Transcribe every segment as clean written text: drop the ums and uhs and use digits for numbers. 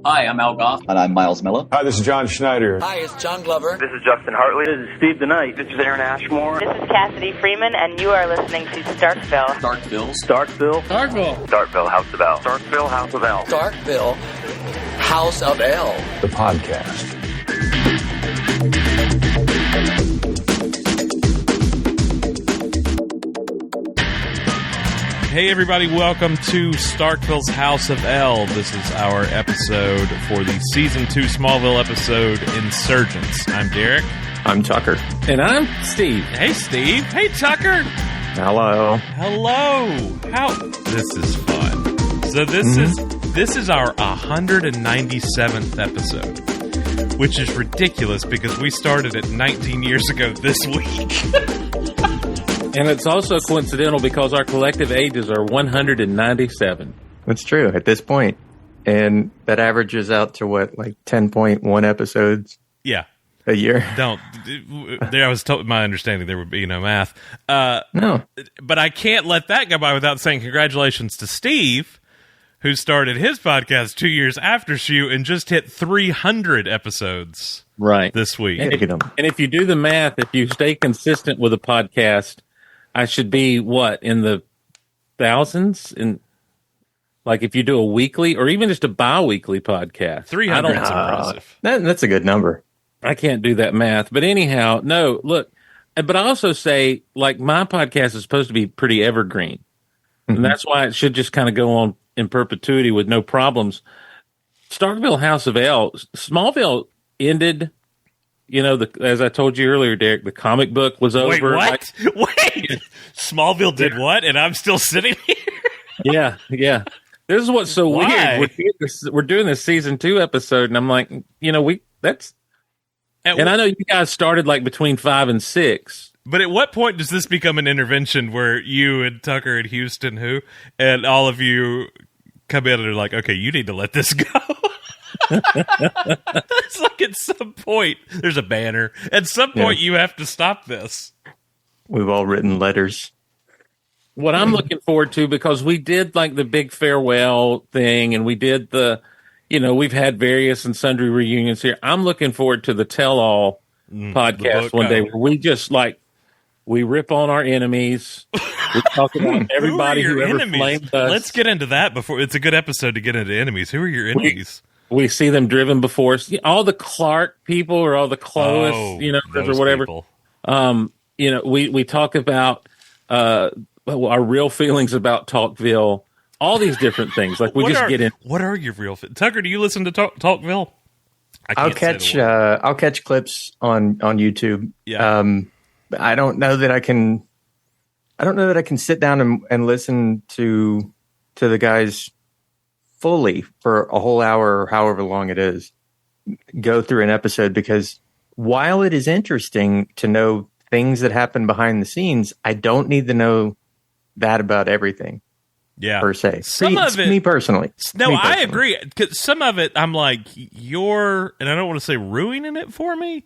Hi, I'm Al Goff. And I'm Miles Miller. Hi, this is John Schneider. Hi, it's John Glover. This is Justin Hartley. This is Steve DeKnight. This is Aaron Ashmore. This is Cassidy Freeman, and you are listening to Starkville. Starkville. Starkville. Starkville. Starkville House of L. Starkville House of L. Starkville House of L. The podcast. Hey everybody, welcome to Starkville's House of L. This is our episode for the Season 2 Smallville episode, Insurgence. I'm Derek. I'm Tucker. And I'm Steve. Hey Steve. Hey Tucker. Hello. Hello. This is fun. So this is our 197th episode, which is ridiculous because we started it 19 years ago this week. And it's also coincidental because our collective ages are 197. That's true at this point. And that averages out to what, like 10.1 episodes? Yeah. A year? I was told, my understanding there would be no math. No. But I can't let that go by without saying congratulations to Steve, who started his podcast 2 years after you and just hit 300 episodes this week. And if you do the math, if you stay consistent with a podcast, I should be, in the thousands? Like if you do a weekly or even just a bi-weekly podcast. 300 is impressive. That's a good number. I can't do that math. But anyhow, no, look. But I also say, like, my podcast is supposed to be pretty evergreen. Mm-hmm. And that's why it should just kind of go on in perpetuity with no problems. Starkville House of L, Smallville ended... You know, as I told you earlier, Derek, the comic book was over. Wait, what? Wait! Smallville did what? And I'm still sitting here? Yeah. This is what's so weird. We're doing this season 2 episode, and I'm like, and I know you guys started like between 5 and 6. But at what point does this become an intervention where you and Tucker and Houston, and all of you come in and are like, okay, you need to let this go? It's like at some point there's a banner. At some point you have to stop this. We've all written letters. What I'm looking forward to, because we did like the big farewell thing and we did we've had various and sundry reunions here. I'm looking forward to the tell-all podcast one day where we just we rip on our enemies. We talk about everybody who ever flamed us. Let's get into that before. It's a good episode to get into enemies. Who are your enemies? We see them driven before us. All the Clark people or all the Clovis, or whatever. We talk about our real feelings about Talkville. All these different things. Like get in. What are your real feelings? Tucker, do you listen to Talkville? I'll catch clips on YouTube. Yeah. I don't know that I can sit down and listen to the guys fully for a whole hour or however long it is, go through an episode, because while it is interesting to know things that happen behind the scenes, I don't need to know that about everything. Yeah. Per se. Me personally. No, I agree. 'Cause some of it, I'm like, and I don't want to say ruining it for me,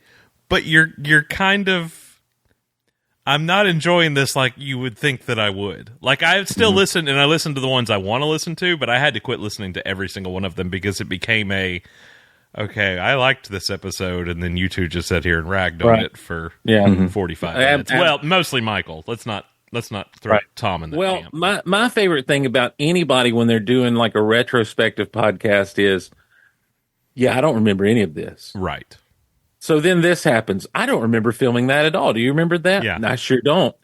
but you're kind of, I'm not enjoying this like you would think that I would. Like, I still listen, and I listen to the ones I want to listen to, but I had to quit listening to every single one of them because it became okay, I liked this episode, and then you two just sat here and ragged on it for 45 minutes. Well, mostly Michael. Let's not throw Tom in the camp. Well, my favorite thing about anybody when they're doing like a retrospective podcast is, I don't remember any of this. Right. So then this happens. I don't remember filming that at all. Do you remember that? Yeah. I sure don't.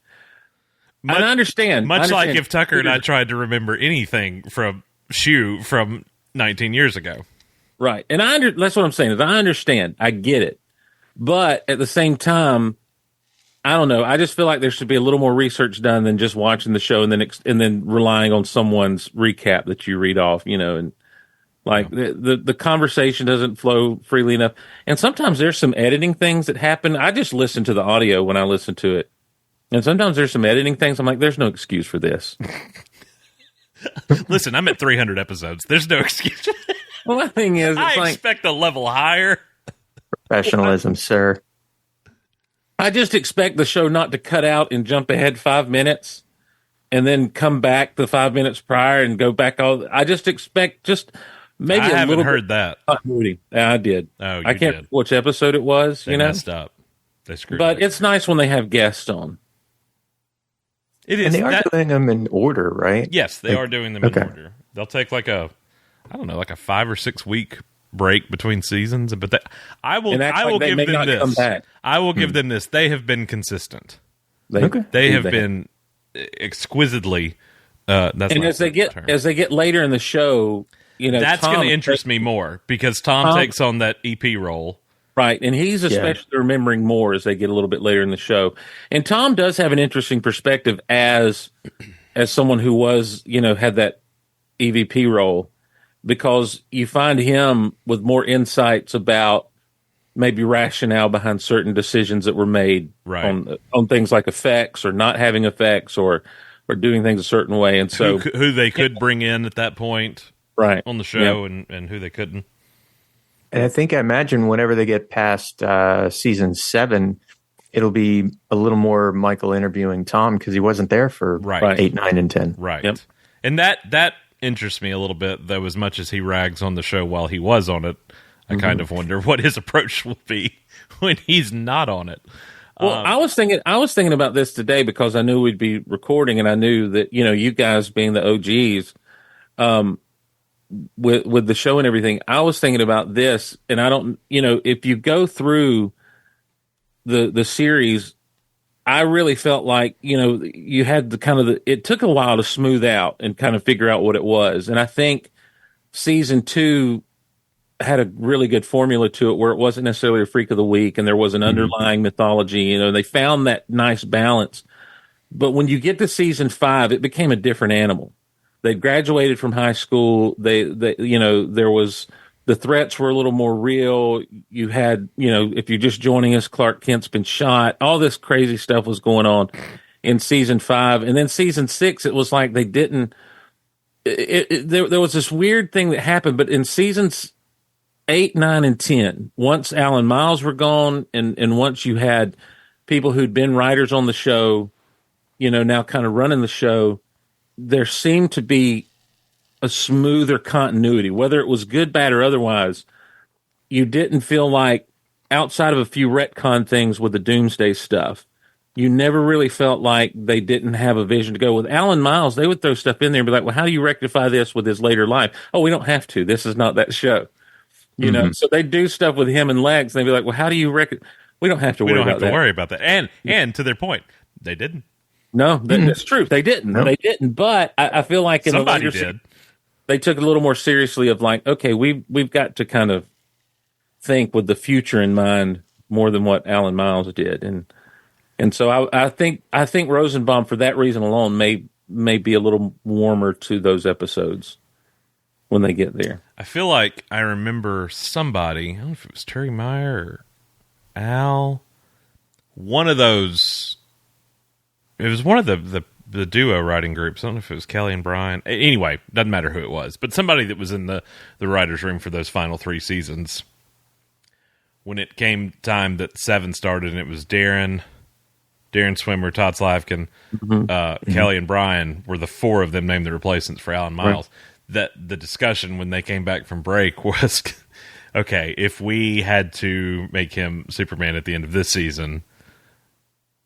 I understand. Like if Tucker and I tried to remember anything from 19 years ago. Right. And that's what I'm saying. Is I understand. I get it. But at the same time, I don't know. I just feel like there should be a little more research done than just watching the show and then relying on someone's recap that you read off, and like the conversation doesn't flow freely enough. And sometimes there's some editing things that happen. I just listen to the audio when I listen to it. And sometimes there's some editing things. I'm like, there's no excuse for this. Listen, I'm at 300 episodes. There's no excuse. Well, the thing is, I expect a level higher. Professionalism, sir. I just expect the show not to cut out and jump ahead 5 minutes and then come back the 5 minutes prior and go back. I just expect maybe I a haven't little heard that. continuity. Yeah, I did. Oh, you I can't did. which episode it was. They messed up. They screwed. But up. it's nice when they have guests on. It is. And they are doing them in order, right? Yes, they are doing them in order. They'll take like a 5 or 6 week break between seasons, but I will give them this. I will give them this. They have been consistent. They have been exquisitely. As they get later in the show, that's going to interest me more because Tom takes on that EP role. Right, and he's especially remembering more as they get a little bit later in the show. And Tom does have an interesting perspective as someone who was, had that EVP role, because you find him with more insights about maybe rationale behind certain decisions that were made on things like effects or not having effects or doing things a certain way. And so who they could bring in at that point on the show and who they couldn't. And I imagine whenever they get past season 7, it'll be a little more Michael interviewing Tom because he wasn't there for 8, 9, and 10. Right. Yep. And that interests me a little bit, though, as much as he rags on the show while he was on it. I kind of wonder what his approach will be when he's not on it. Well, I was thinking about this today because I knew we'd be recording, and I knew that you guys being the OGs, with the show and everything, I was thinking about this, and I don't, if you go through the series, I really felt like, you had it took a while to smooth out and kind of figure out what it was. And I think season 2 had a really good formula to it where it wasn't necessarily a freak of the week and there was an underlying mythology, they found that nice balance. But when you get to season 5, it became a different animal. They graduated from high school. They there was, the threats were a little more real. You had, if you're just joining us, Clark Kent's been shot. All this crazy stuff was going on in season 5. And then season 6, it was like they didn't, there was this weird thing that happened, but in seasons 8, 9, and 10, once Alan Miles were gone and once you had people who'd been writers on the show, now kind of running the show, there seemed to be a smoother continuity, whether it was good, bad, or otherwise. You didn't feel like, outside of a few retcon things with the Doomsday stuff, you never really felt like they didn't have a vision to go. With Alan Miles, they would throw stuff in there and be like, well, how do you rectify this with his later life? Oh, we don't have to. This is not that show. So they do stuff with him and Legs, and they'd be like, well, how do you we don't have to worry about that. And to their point, they didn't. No, that's true. They didn't. No. They didn't. But I feel like somebody did. They took it a little more seriously. Of like, okay, we've got to kind of think with the future in mind more than what Alan Miles did, and so I think Rosenbaum, for that reason alone, may be a little warmer to those episodes when they get there. I feel like I remember somebody. I don't know if it was Terry Meyer or Al. One of those. It was one of the duo writing groups. I don't know if it was Kelly and Brian. Anyway, doesn't matter who it was. But somebody that was in the writer's room for those final 3 seasons. When it came time that 7 started and it was Darren Swimmer, Todd Slavkin, Kelly and Brian were the 4 of them named the replacements for Alan Miles. Right. That the discussion when they came back from break was, okay, if we had to make him Superman at the end of this season,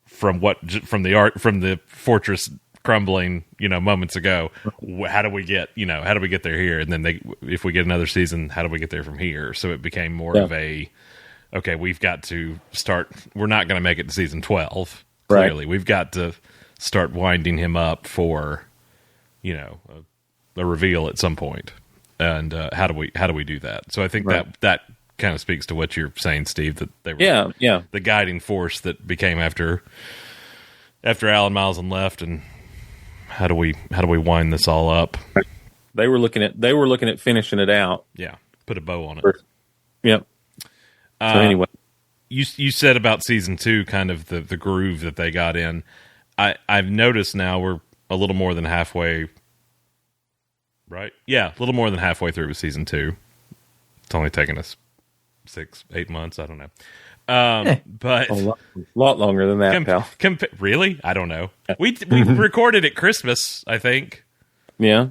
from the fortress crumbling, moments ago, how do we get there here? And then if we get another season, how do we get there from here? So it became more of a, okay, we've got to start. We're not going to make it to season 12. Clearly, we've got to start winding him up for, a reveal at some point. And how do we do that? So I think that kind of speaks to what you're saying, Steve, that they were the guiding force that became after Alan Miles left, and how do we wind this all up? They were looking at finishing it out. Yeah, put a bow on it. Yep. So anyway, you said about season 2, kind of the groove that they got in. I've noticed now we're a little more than halfway. Right? Yeah, a little more than halfway through with season 2. It's only taken us 6-8 months. I don't know. But a lot longer than that, pal. Really? I don't know. We recorded at Christmas, I think. Yeah.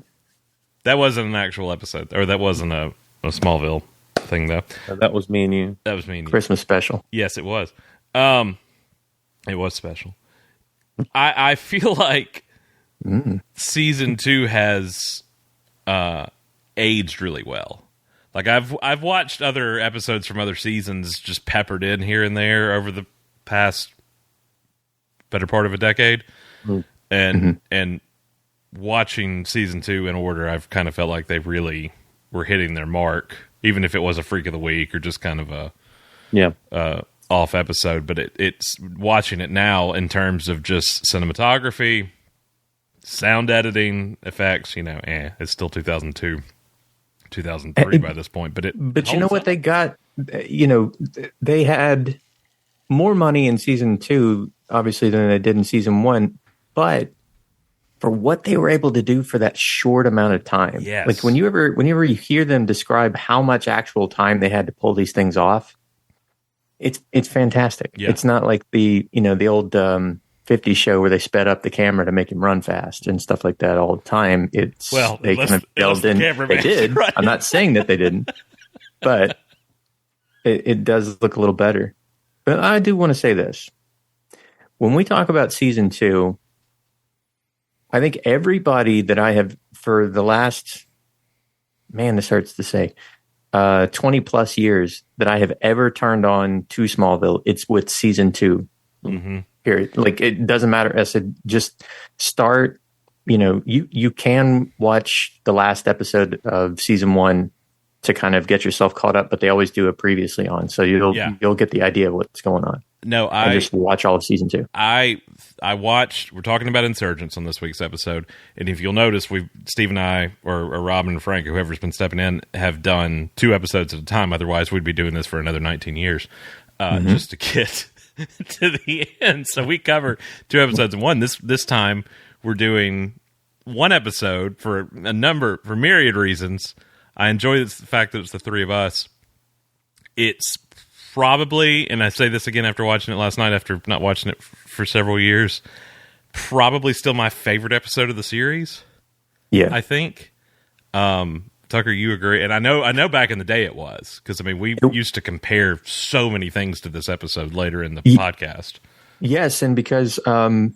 That wasn't an actual episode, or that wasn't a a Smallville thing, though. That was me and you. That was me and you. Christmas special. Yes, it was. It was special. I feel like season 2 has aged really well. Like I've watched other episodes from other seasons just peppered in here and there over the past better part of a decade, and watching season 2 in order, I've kind of felt like they really were hitting their mark, even if it was a freak of the week or just kind of a off episode. But it's watching it now in terms of just cinematography, sound editing, effects. It's still 2002, 2003 by this point. But you know what they got? They had more money in season 2, obviously, than they did in season 1. But for what they were able to do for that short amount of time, yes. Like whenever you hear them describe how much actual time they had to pull these things off, it's fantastic. Yeah. It's not like the old 50s show where they sped up the camera to make him run fast and stuff like that all the time. They kind of delved in. They did. Right. I'm not saying that they didn't, but it does look a little better. But I do want to say this. When we talk about season 2, I think everybody that I have for the last, this hurts to say, 20 plus years that I have ever turned on to Smallville, it's with season 2. Mm-hmm. Here, like, it doesn't matter. I said, just start. You can watch the last episode of season 1 to kind of get yourself caught up, but they always do it previously on, so you'll get the idea of what's going on. No, I just watch all of season 2. I watched. We're talking about Insurgence on this week's episode, and if you'll notice, Steve and I, or Robin and Frank, whoever's been stepping in, have done 2 episodes at a time. Otherwise, we'd be doing this for another 19 years just to get to the end. So we cover 2 episodes in one. This time we're doing 1 episode for myriad reasons. I enjoy the fact that it's the 3 of us. It's probably, and I say this again after watching it last night, after not watching it for several years, probably still my favorite episode of the series. Yeah, I think. Tucker, you agree? And I know back in the day it was, because we used to compare so many things to this episode later in the podcast. Yes, and because you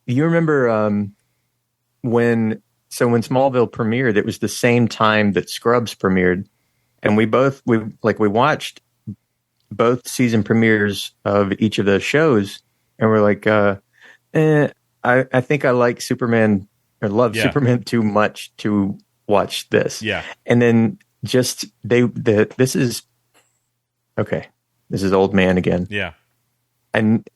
remember when Smallville premiered, it was the same time that Scrubs premiered, and we watched both season premieres of each of those shows, and we're like, I think I like Superman or love Superman too much to watch this. Yeah, and then just this is old man again. Yeah, and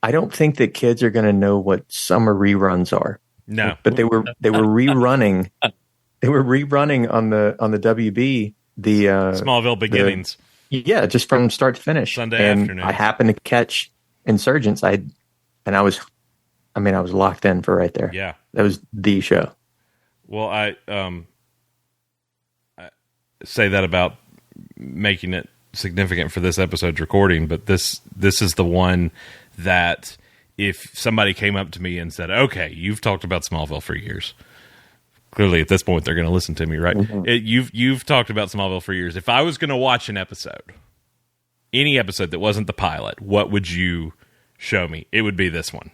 I don't think that kids are going to know what summer reruns are. No, but they were rerunning. They were rerunning on the WB the Smallville Beginnings. Just from start to finish. Sunday afternoon. I happened to catch Insurgence. I was locked in for right there. Yeah, that was the show. Well, I say that about making it significant for this episode's recording, but this is the one that if somebody came up to me and said, "Okay, you've talked about Smallville for years." Clearly, at this point, they're going to listen to me, right? Mm-hmm. You've talked about Smallville for years. If I was going to watch an episode, any episode that wasn't the pilot, what would you show me? It would be this one.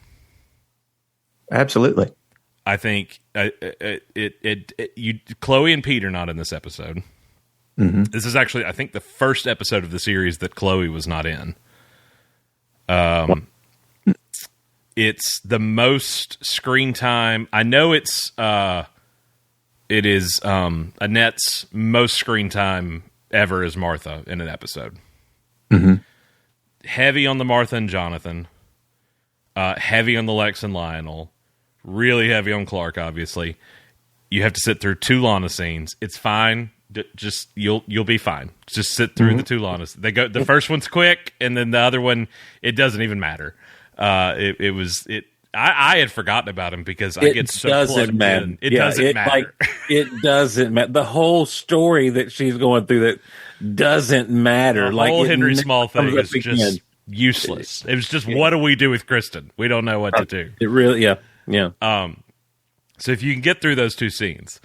Absolutely. I think Chloe and Pete are not in this episode. Mm-hmm. This is actually, I think, the first episode of the series that Chloe was not in. It's the most screen time. I know it is Annette's most screen time ever as Martha in an episode. Mm-hmm. Heavy on the Martha and Jonathan. Heavy on the Lex and Lionel. Really heavy on Clark, obviously. You have to sit through 2 Lana scenes. It's fine. Just you'll be fine. Just sit through the 2 Lanas. They go. The first one's quick, and then the other one, it doesn't even matter. I had forgotten about him because I get so plugged in. It doesn't matter. It doesn't matter. The whole story that she's going through that doesn't matter. The whole Henry Small thing is just useless. It was just, what do we do with Kristen? We don't know what to do. It really, yeah. So if you can get through those 2 scenes,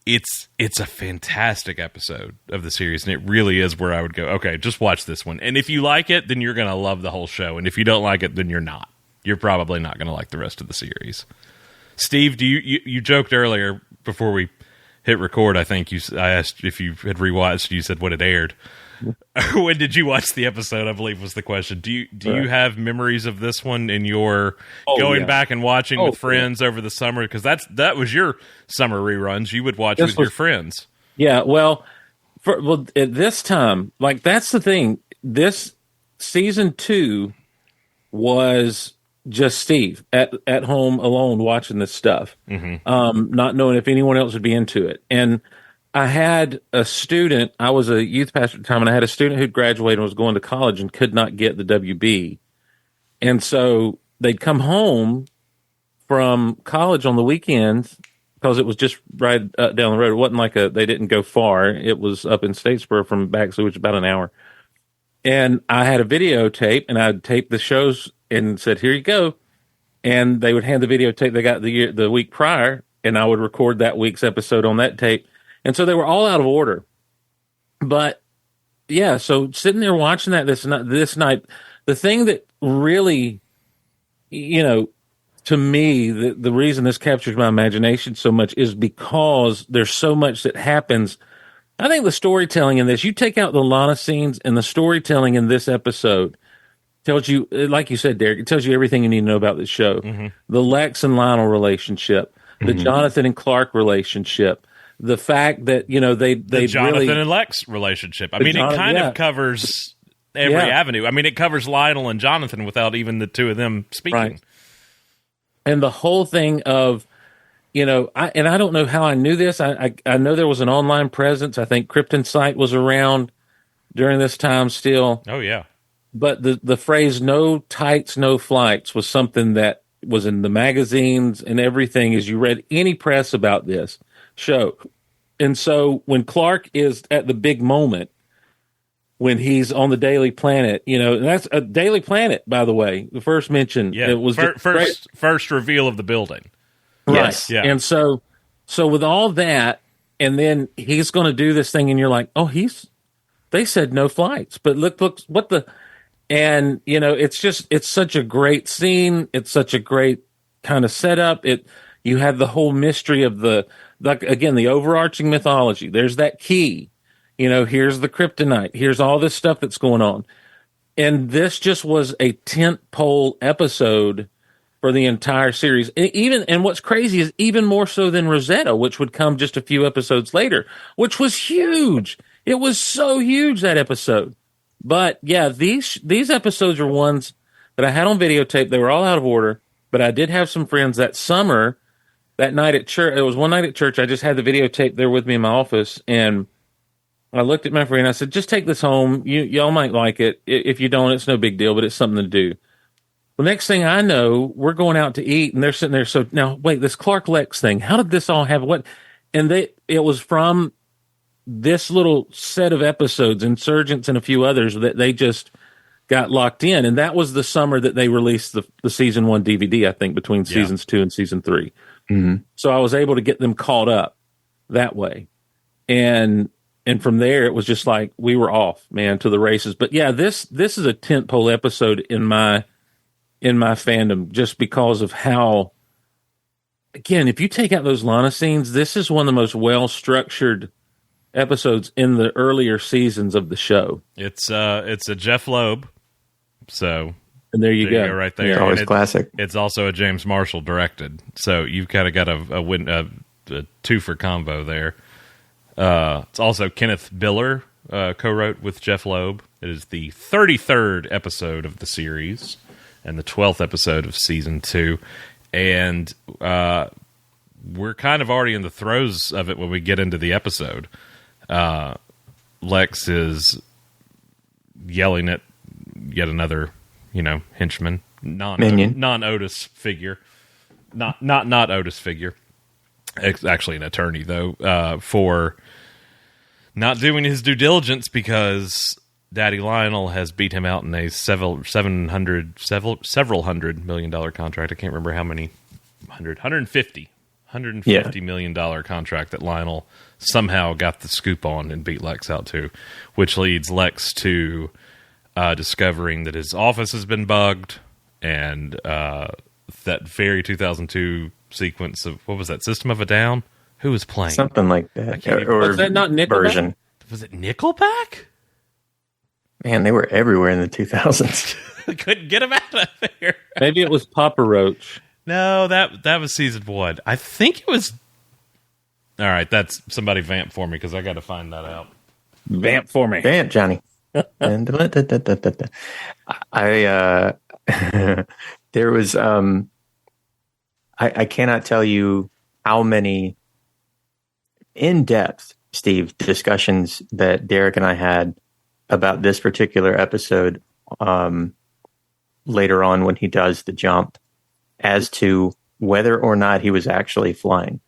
it's a fantastic episode of the series, and it really is where I would go, okay, just watch this one. And if you like it, then you're going to love the whole show. And if you don't like it, then you're not. You're probably not going to like the rest of the series. Steve, you joked earlier before we hit record, I think I asked if you had rewatched, you said when it aired. When did you watch the episode, I believe was the question. Do you have memories of this one in your going back and watching with friends over the summer? Because that was your summer reruns. You would watch with your friends. Yeah, well, at this time, like that's the thing. This season 2 was just Steve at home alone watching this stuff, not knowing if anyone else would be into it. And I had a student, I was a youth pastor at the time, and I had a student who'd graduated and was going to college and could not get the WB. And so they'd come home from college on the weekends because it was just right down the road. It wasn't like they didn't go far. It was up in Statesboro from back, so it was about an hour. And I had a videotape, and I'd tape the shows and said, here you go. And they would hand the videotape they got the week prior, and I would record that week's episode on that tape. And so they were all out of order. But, yeah, so sitting there watching that this night, the thing that really, to me, the reason this captures my imagination so much is because there's so much that happens. I think the storytelling in this, you take out the Lana scenes, and the storytelling in this episode tells you, like you said, Derek, it tells you everything you need to know about this show. Mm-hmm. The Lex and Lionel relationship, the Jonathan and Clark relationship, the fact that, they Jonathan really, and Lex relationship. I mean, it kind of covers every avenue. I mean, it covers Lionel and Jonathan without even the two of them speaking. Right. And the whole thing of, I don't know how I knew this. I know there was an online presence. I think Krypton Site was around during this time still. Oh, yeah. But the phrase "no tights, no flights" was something that was in the magazines and everything as you read any press about this show. And so when Clark is at the big moment, when he's on the Daily Planet, and that's a Daily Planet, by the way, the first mention. Yeah, it was first reveal of the building. Right. Yes. Yeah. And so with all that, and then he's going to do this thing, and you're like, oh, they said no flights, but look, what the, and it's such a great scene. It's such a great kind of setup. You have the whole mystery of the overarching mythology. There's that key, here's the kryptonite. Here's all this stuff that's going on. And this just was a tent-pole episode for the entire series. And what's crazy is even more so than Rosetta, which would come just a few episodes later, which was huge. It was so huge, that episode. But yeah, these episodes are ones that I had on videotape. They were all out of order, but I did have some friends that summer, that night at church. It was one night at church. I just had the videotape there with me in my office, and I looked at my friend and I said, just take this home. Y'all might like it. If you don't, it's no big deal, but it's something to do. Well, next thing I know, we're going out to eat, and they're sitting there. So now, wait, this Clark Lex thing, how did this all happen? What? And it was from this little set of episodes, Insurgence and a few others, that they just got locked in. And that was the summer that they released the season 1 DVD, I think, between seasons 2 and season 3. Mm-hmm. So I was able to get them caught up that way. And from there, it was just like we were off, man, to the races. But yeah, this is a tentpole episode in my fandom, just because of how, again, if you take out those Lana scenes, this is one of the most well-structured episodes in the earlier seasons of the show. It's a Jeff Loeb, so and there you go, right there. It's always classic. It's also a James Marshall directed, so you've kind of got a two for combo there. It's also Kenneth Biller co-wrote with Jeff Loeb. It is the 33rd episode of the series and the 12th episode of season 2, and we're kind of already in the throes of it when we get into the episode. Lex is yelling at yet another, henchman, non-Otis figure, not Otis figure. It's actually an attorney though, for not doing his due diligence because Daddy Lionel has beat him out in a several $100 million contract. I can't remember how many, 150 $150 million contract that Lionel somehow got the scoop on and beat Lex out to, which leads Lex to discovering that his office has been bugged, and that very 2002 sequence of, what was that, System of a Down? Who was playing? Something like that. Was that not Nickelback? Version. Was it Nickelback? Man, they were everywhere in the 2000s. I couldn't get him out of there. Maybe it was Papa Roach. No, that was season 1. I think it was... All right, that's somebody vamp for me because I got to find that out. Vamp for me. Vamp, Johnny. There was I cannot tell you how many in-depth, Steve, discussions that Derek and I had about this particular episode later on when he does the jump as to whether or not he was actually flying.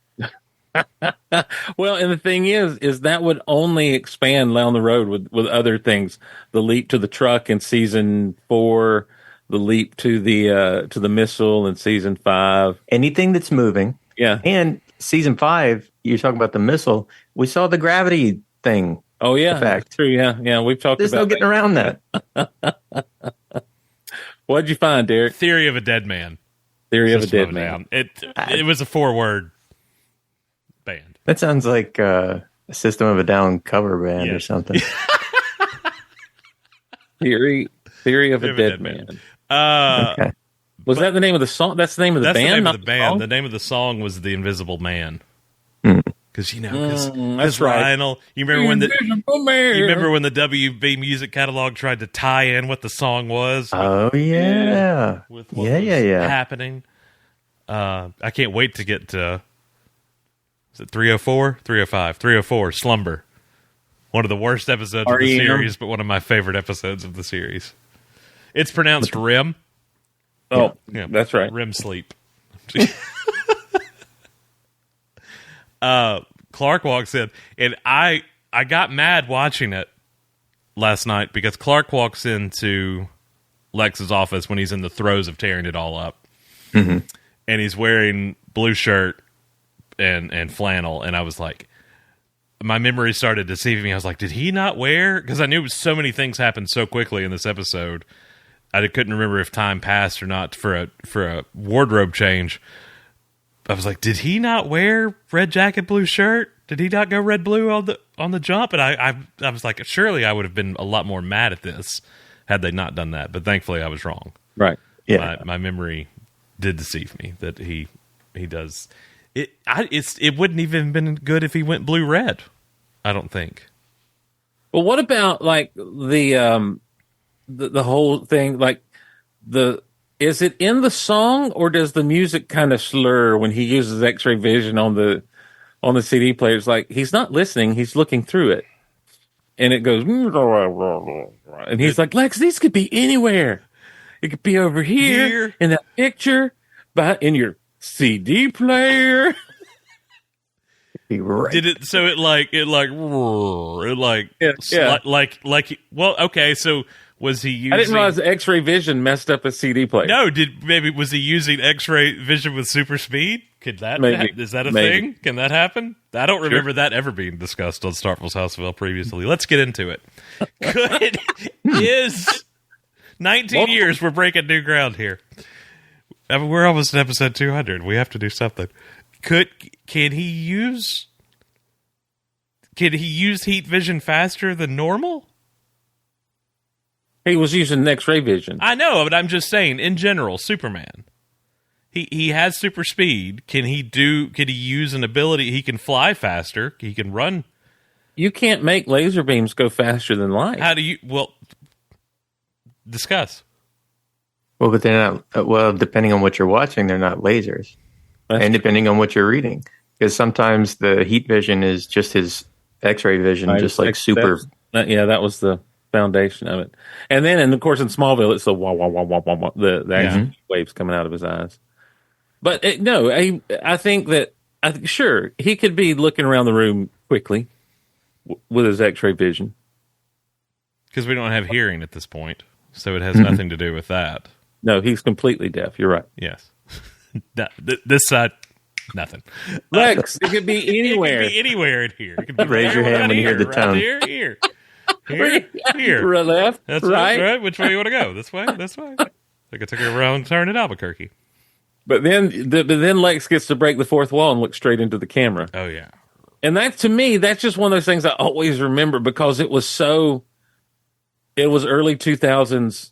Well, and the thing is that would only expand down the road with other things. The leap to the truck in season 4, the leap to the missile in season 5. Anything that's moving. Yeah. And season 5, you're talking about the missile. We saw the gravity thing. Oh yeah, effect. That's true. Yeah. We've talked There's about. no getting around that. What'd you find, Derek? Theory of a Dead Man. Theory of a System Dead Man. It was a 4-word band. That sounds like a System of a Down cover band or something. Theory of a Dead Man. Okay. Was that the name of the song? That's the name of the band. The name not of the band. song? The name of the song was "The Invisible Man." Because that's right. Lionel, you remember when the WB music catalog tried to tie in what the song was? Oh yeah, with what was happening. I can't wait to get to. Is it 304? 305. 304. Slumber. One of the worst episodes of the series, but one of my favorite episodes of the series. It's pronounced REM. Oh, yeah, that's right. REM sleep. Clark walks in, and I got mad watching it last night because Clark walks into Lex's office when he's in the throes of tearing it all up. And he's wearing blue shirt and flannel, and I was like, my memory started deceiving me. I was like, did he not wear? Because I knew so many things happened so quickly in this episode. I couldn't remember if time passed or not for a wardrobe change. I was like, did he not wear red jacket, blue shirt? Did he not go red blue on the jump? And I was like, surely I would have been a lot more mad at this had they not done that. But thankfully, I was wrong. Right. Yeah. My memory did deceive me that he does. It wouldn't even have been good if he went blue red. I don't think. Well, what about like the whole thing? Like is it in the song, or does the music kind of slur when he uses X-ray vision on the CD player? It's like he's not listening; he's looking through it, and it goes. And he's like, "Lex, these could be anywhere. It could be over here in that picture, but in your CD player." Right. Did it? So well, okay. So was he using? I didn't realize the X-ray vision messed up a CD player. No, was he using X-ray vision with super speed? Could that? Is that a thing? Can that happen? I don't remember that ever being discussed on Starkville's House of L previously. Let's get into it. Is 19 years? We're breaking new ground here. I mean, we're almost at episode 200. We have to do something. Can he use heat vision faster than normal? He was using X-ray vision. I know, but I'm just saying, in general, Superman. He has super speed. Can he use an ability? He can fly faster. He can run. You can't make laser beams go faster than light. How do you? Well, discuss. Well, but they're not. Well, depending on what you're watching, they're not lasers, and depending on what you're reading, because sometimes the heat vision is just his X-ray vision, just like super. That was the foundation of it. And then, and of course, in Smallville, it's the wah wah wah wah wah wah, the actual waves coming out of his eyes. But I think that sure he could be looking around the room quickly with his X-ray vision, because we don't have hearing at this point, so it has nothing to do with that. No, he's completely deaf. You're right. Yes. This side, Nothing. Lex, it could be anywhere. It could be anywhere in here. It could be Raise your hand when you hear the tone. Here. Here. Left, That's right. right. Which way you want to go? This way? This way? I think I took a wrong turn at Albuquerque. But then Lex gets to break the fourth wall and look straight into the camera. Oh, yeah. And that, to me, that's just one of those things I always remember because it was early 2000s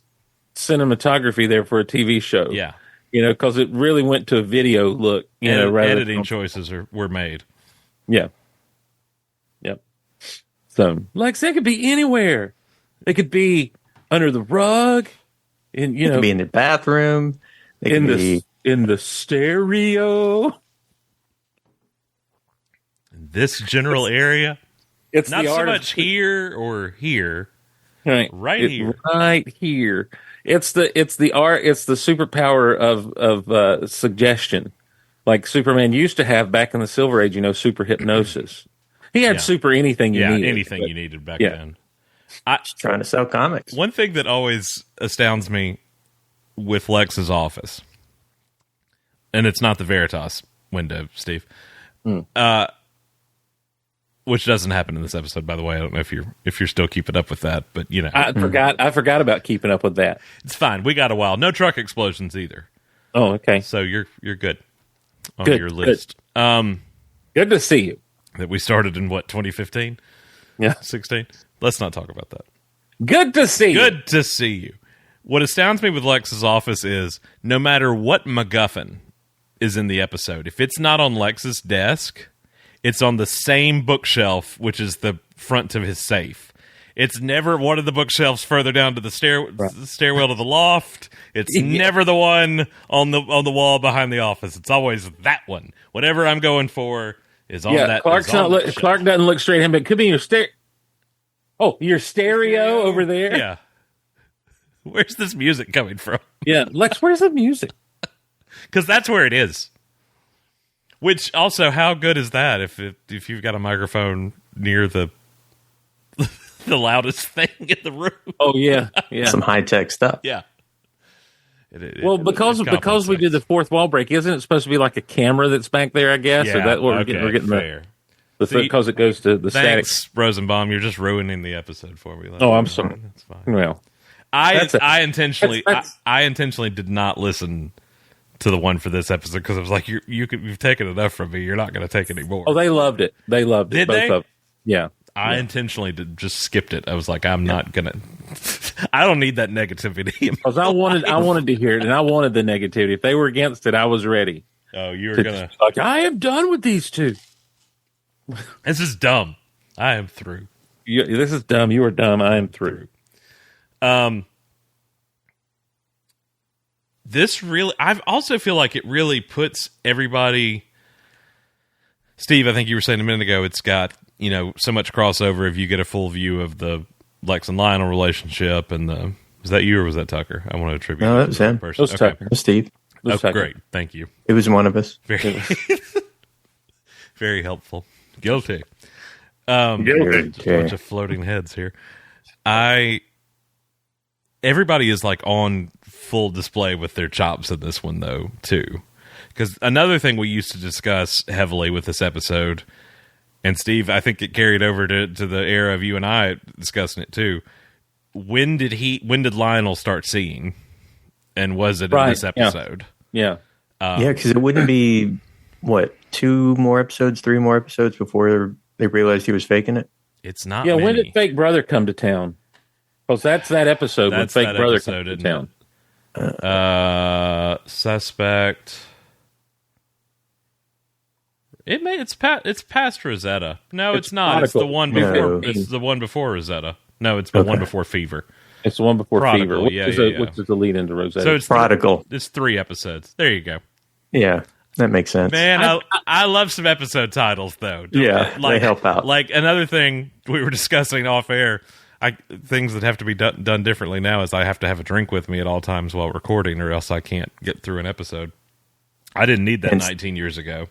cinematography there for a TV show. Yeah. Because it really went to a video look, rather editing choices were made. Yeah. Yep. So, Lex, they could be anywhere. They could be under the rug. They could be in the bathroom. They could be in the stereo. This general area. It's not the so art much here or here. Right here. Right here. It's the art. It's the superpower of suggestion, like Superman used to have back in the Silver Age. Super hypnosis. He had super anything you needed. Anything you needed back then. Trying to sell comics. One thing that always astounds me with Lex's office, and it's not the Veritas window, Steve, which doesn't happen in this episode, by the way. I don't know if you're still keeping up with that, but I forgot about keeping up with that. It's fine. We got a while. No truck explosions either. Oh, okay. So you're good on Good, your list. Good to see you. That we started in 2015? Yeah, 16. Let's not talk about that. Good to see you. Good to see you. What astounds me with Lex's office is no matter what MacGuffin is in the episode, if it's not on Lex's desk, it's on the same bookshelf, which is the front of his safe. It's never one of the bookshelves further down to the stairwell to the loft. It's never the one on the wall behind the office. It's always that one. Whatever I'm going for is on that. Clark doesn't look straight at him, but it could be your stereo. Oh, your stereo over there. Yeah. Where's this music coming from? Yeah, Lex, where's the music? Because that's where it is. Which also, how good is that if you've got a microphone near the the loudest thing in the room? Oh yeah. Some high tech stuff. Yeah. Because we did the fourth wall break, isn't it supposed to be like a camera that's back there? I guess. Yeah, Or that we're getting fair. Because it goes to the static. Thanks, Rosenbaum. You're just ruining the episode for me. I'm sorry. That's fine. Well, I intentionally did not listen to the one for this episode because I was like, you've taken enough from me. You're not going to take any more. Oh, they loved it. They loved it. Did they? Both of them. Yeah. I intentionally just skipped it. I was like, I'm not gonna. I don't need that negativity. Because I wanted to hear it, and I wanted the negativity. If they were against it, I was ready. Oh, you were gonna. Like, I am done with these two. This is dumb. I am through. This is dumb. You are dumb. I am through. This really, I also feel like it really puts everybody. Steve, I think you were saying a minute ago, it's got so much crossover if you get a full view of the Lex and Lionel relationship and the. Was that you or was that Tucker? I want to attribute. No, that was him. Person. It was Tucker. It was Steve. Great. Thank you. It was one of us. Very, very helpful. Guilty. Guilty. A bunch of floating heads here. Everybody is like on full display with their chops in this one, though, too. Because another thing we used to discuss heavily with this episode, and Steve, I think it carried over to the era of you and I discussing it too. When did Lionel start seeing? And was it in this episode? Yeah. Because it wouldn't be, 2 more episodes, 3 more episodes before they realized he was faking it? It's not Yeah, many. when did Fake Brother come to town? Because that's that episode when Fake Brother episode, comes to town. Suspect. It's past Rosetta. No, it's not. It's the one before. No. It's the one before Rosetta. No, it's the one before Fever. It's the one before Prodigal, Fever, which is the lead into Rosetta. So it's Prodigal. It's 3 episodes. There you go. Yeah, that makes sense. Man, I love some episode titles though. They help out. Like another thing we were discussing off air. Things that have to be done differently now is I have to have a drink with me at all times while recording, or else I can't get through an episode. I didn't need that 19 years ago.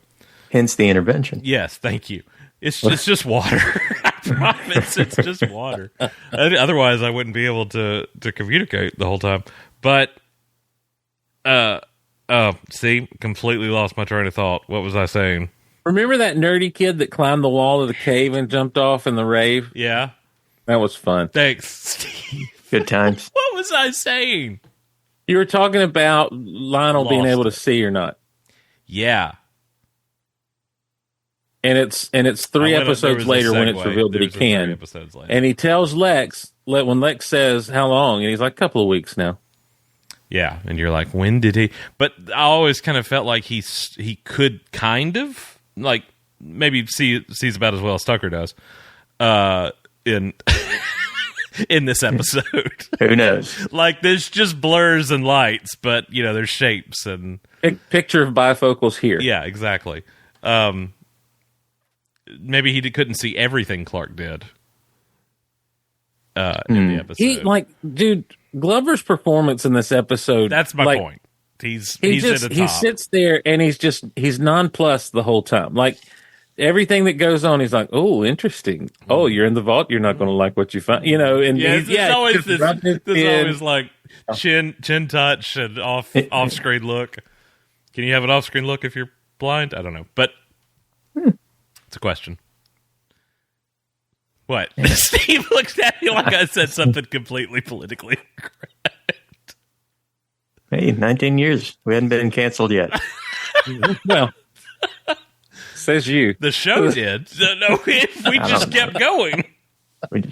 Hence the intervention. Yes, thank you. It's just water. I promise, it's just water. Otherwise, I wouldn't be able to communicate the whole time. But Oh, see, completely lost my train of thought. What was I saying? Remember that nerdy kid that climbed the wall of the cave and jumped off in the rave? Yeah. That was fun. Thanks, Steve. Good times. What was I saying? You were talking about Lionel being Lost able to it. see or not. Yeah. And it's three There was episodes a later when it's segue. revealed that he There's a 3 can. episodes later. And he tells Lex, when Lex says, how long? And he's like, a couple of weeks now. Yeah, and you're like, when did he? But I always kind of felt like he could kind of, like, maybe sees about as well as Tucker does in in this episode. Who knows? Like, there's just blurs and lights, but, there's shapes and... Picture of bifocals here. Yeah, exactly. Maybe he couldn't see everything Clark did in the episode. Dude, Glover's performance in this episode. That's my point. He's at the top. He sits there and he's nonplussed the whole time. Like everything that goes on, he's like, "Oh, interesting. Oh, you're in the vault. You're not going to like what you find." And it's always this always like chin touch and off screen look. Can you have an off screen look if you're blind? I don't know, but it's a question. What? Steve looks at me like I said something completely politically incorrect. Hey, 19 years. We hadn't been canceled yet. Well, says you. The show did. No, we just kept going. We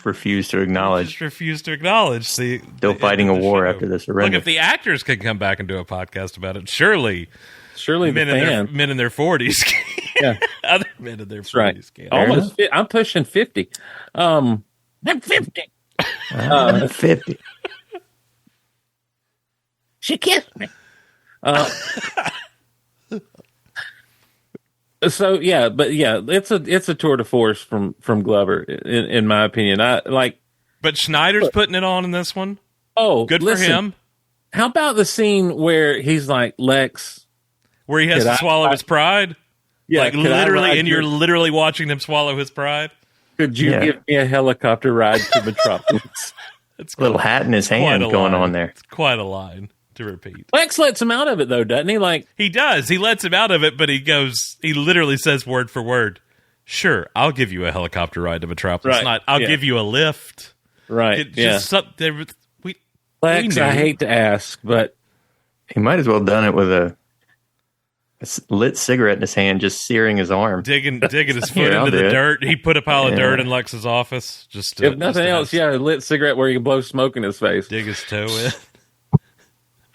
refused to acknowledge. Just refused to acknowledge. Still fighting a war after this Look, surrender. if the actors could come back and do a podcast about it, surely the fan. men in their 40s. Yeah. Other men in their 40s. Right. Can. Almost. I'm pushing 50. I'm 50. 50. She kissed me. So yeah, it's a tour de force from Glover in my opinion. But Schneider's putting it on in this one. Oh, Good listen, for him. How about the scene where he's like, Lex, Where he has to swallow his pride. yeah, Like literally, and you're literally watching him swallow his pride. could you give me a helicopter ride to Metropolis? It's Little hat in his hand going on there. It's quite a line to repeat. Lex lets him out of it though, doesn't he? Like He does. He lets him out of it, but he literally says word for word, "Sure, I'll give you a helicopter ride to Metropolis. Right. Not, I'll Yeah. give you a lift." right, It yeah. just we Lex, knew. I hate to ask, but He might as well have done it with a lit cigarette in his hand, just searing his arm. digging his foot Here, I'll into do the it. dirt. He put a pile of Yeah. dirt in Lex's office. Just if nothing else, a lit cigarette where you can blow smoke in his face. dig his toe in.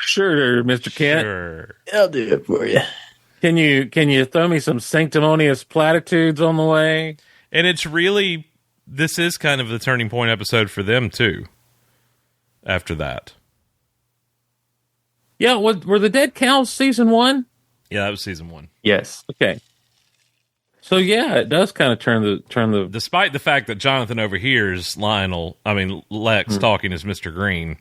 Sure, Mr. Kent. Sure. I'll do it for you. Can you throw me some sanctimonious platitudes on the way? And it's really, this is kind of the turning point episode for them too. After that, Yeah, were the Dead Cows season 1? yeah, that was season 1. Yes. Okay. So yeah, it does kind of turn the Despite the fact that Jonathan overhears Lex talking as Mr. Green,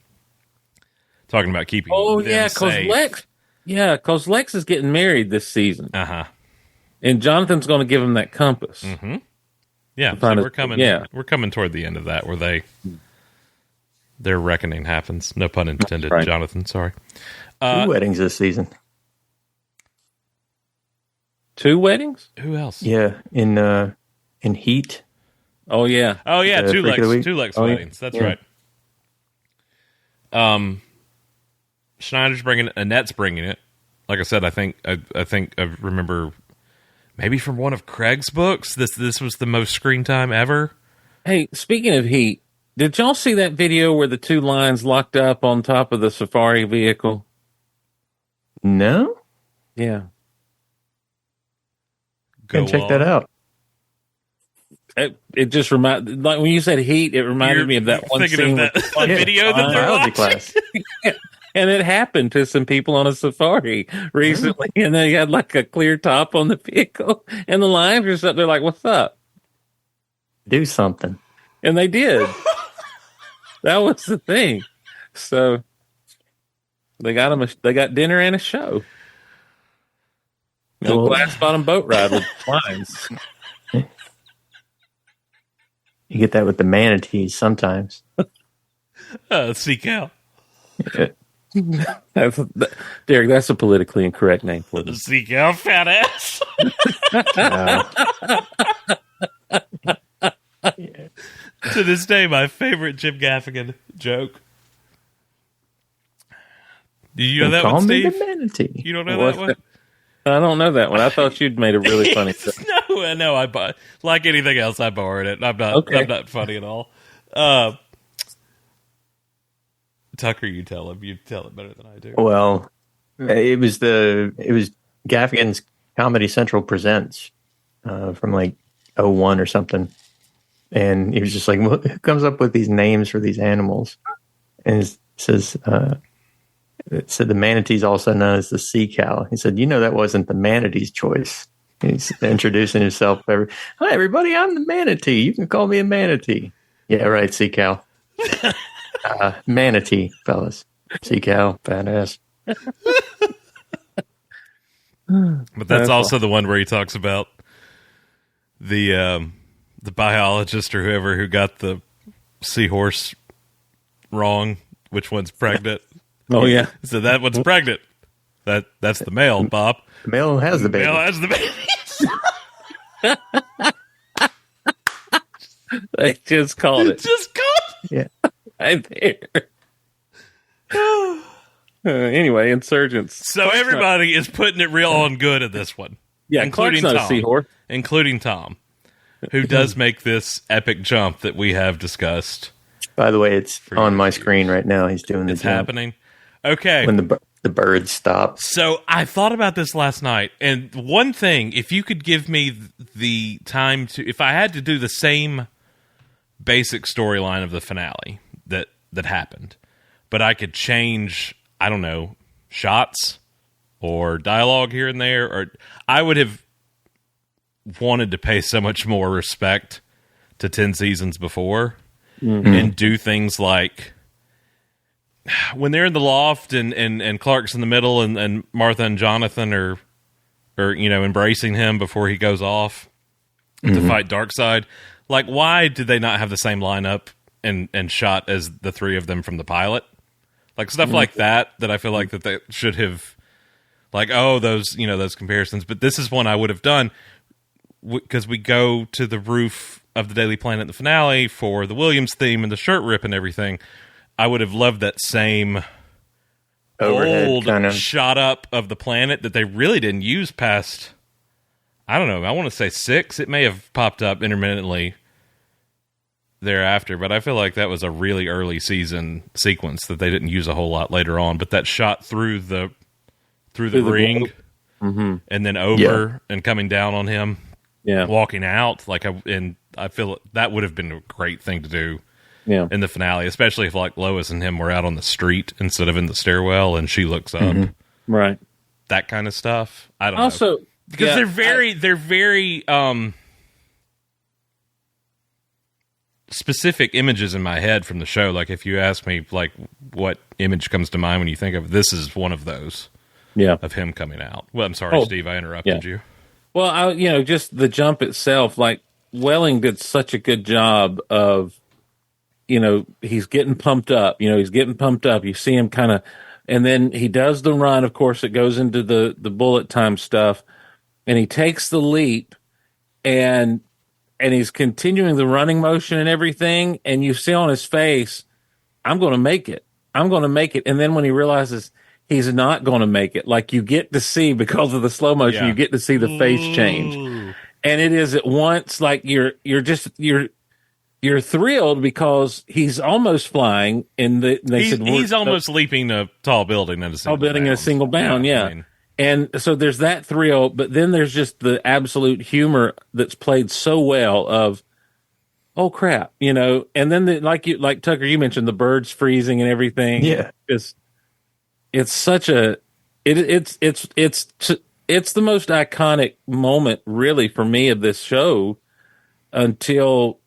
talking about keeping. Oh them yeah, because safe. Lex is getting married this season, And Jonathan's going to give him that compass. yeah, so find we're coming. yeah. We're coming toward the end of that where their reckoning happens. No pun intended, Right. Jonathan. Sorry. 2 weddings this season. 2 weddings? Who else? Yeah, in Heat. Oh yeah. Oh yeah, The two Freak of the Week? Lex Oh, yeah. weddings. That's Yeah. right. Schneider's bringing it. Annette's bringing it. Like I said, I think I remember maybe from one of Craig's books. This was the most screen time ever. Hey, speaking of Heat, did y'all see that video where the 2 lions locked up on top of the safari vehicle? No? Yeah. Go Check on. that out. It just reminded, like when you said Heat, it reminded me of that one thinking scene of with that video that they're Biology watching. class. and it happened to some people on a safari recently, and they had like a clear top on the vehicle, and the lions were sitting there like, "What's up?" Do something. And they did. That was the thing. So they got them. They got dinner and a show. A glass bottom boat ride with lions. You get that with the manatees sometimes. Sea cow. Derek, that's a politically incorrect name for them. Sea cow, fat ass. To this day, my favorite Jim Gaffigan joke. Do you know that Call one, me Steve? the manatee. You don't know What's that one? I don't know that one. I thought you'd made a really funny joke. No, like anything else, I borrowed it. I'm not funny at all. Tucker, you tell him. You tell it better than I do. Well, it was Gaffigan's Comedy Central Presents from like '01 or something, and he was just like, "Who comes up with these names for these animals?" And it said the manatee's also known as the sea cow. He said, that wasn't the manatee's choice. He's introducing himself. Hi, everybody. I'm the manatee. You can call me a manatee. Yeah, right. Sea cow. Manatee, fellas. Sea cow. Badass. But that's also the one where he talks about the biologist or whoever who got the seahorse wrong. Which one's pregnant? Oh, yeah. So that one's pregnant. That's the male, Bob. The male has the baby. Male has the baby. They just called it. Yeah. Right there. Anyway, Insurgents. So everybody is putting it real on good at this one. Yeah, including Clark's not a Tom. seahorse. Including Tom, who does make this epic jump that we have discussed. By the way, it's on my screen right now. He's doing the It's jump. happening. Okay. When the bird stops. So I thought about this last night, and one thing, if you could give me the time to, if I had to do the same basic storyline of the finale that happened, but I could change, I don't know, shots or dialogue here and there, or I would have wanted to pay so much more respect to 10 seasons before and do things like when they're in the loft and Clark's in the middle and Martha and Jonathan are embracing him before he goes off to fight Darkseid. Like, why did they not have the same lineup and shot as the three of them from the pilot? Like stuff like that I feel like that they should have, like, those comparisons. But this is one I would have done because we go to the roof of the Daily Planet in the finale for the Williams theme and the shirt rip and everything. I would have loved that same Overhead old kind of shot up of the planet that they really didn't use past, I don't know, I want to say 6. It may have popped up intermittently thereafter, but I feel like that was a really early season sequence that they didn't use a whole lot later on. But that shot through the ring and then over and coming down on him, walking out, and I feel that would have been a great thing to do. Yeah. In the finale, especially if like Lois and him were out on the street instead of in the stairwell and she looks up. Right. That kind of stuff. I don't also, know. Because they're very specific images in my head from the show. Like if you ask me like what image comes to mind when you think of this, is one of those. Yeah. Of him coming out. Well, I'm sorry, Steve, I interrupted you. Well, just the jump itself, like Welling did such a good job of, he's getting pumped up. You see him kind of, and then he does the run. Of course, it goes into the bullet time stuff, and he takes the leap, and he's continuing the running motion and everything. And you see on his face, I'm going to make it. I'm going to make it. And then when he realizes he's not going to make it, like you get to see, because of the slow motion, you get to see the face change, and it is at once like you're thrilled because he's almost flying, and he's almost leaping a tall building in a single bound. Yeah. And so there's that thrill, but then there's just the absolute humor that's played so well of, oh crap, and then like Tucker, you mentioned the birds freezing and everything. Yeah. It's such it's the most iconic moment really for me of this show until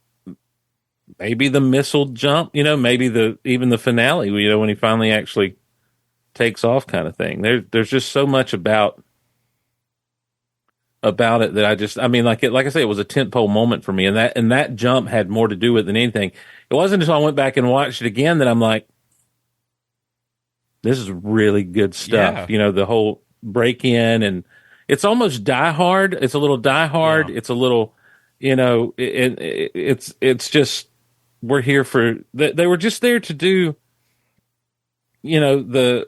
maybe the missile jump, maybe even the finale, when he finally actually takes off, kind of thing. There's just so much about it that like I say, it was a tentpole moment for me, and that jump had more to do with it than anything. It wasn't until I went back and watched it again that I'm like, this is really good stuff. Yeah. You know, the whole break in, and it's almost Die Hard. It's a little Die Hard. Yeah. It's a little, you know, it's just, we're here for, they were just there to do, you know, the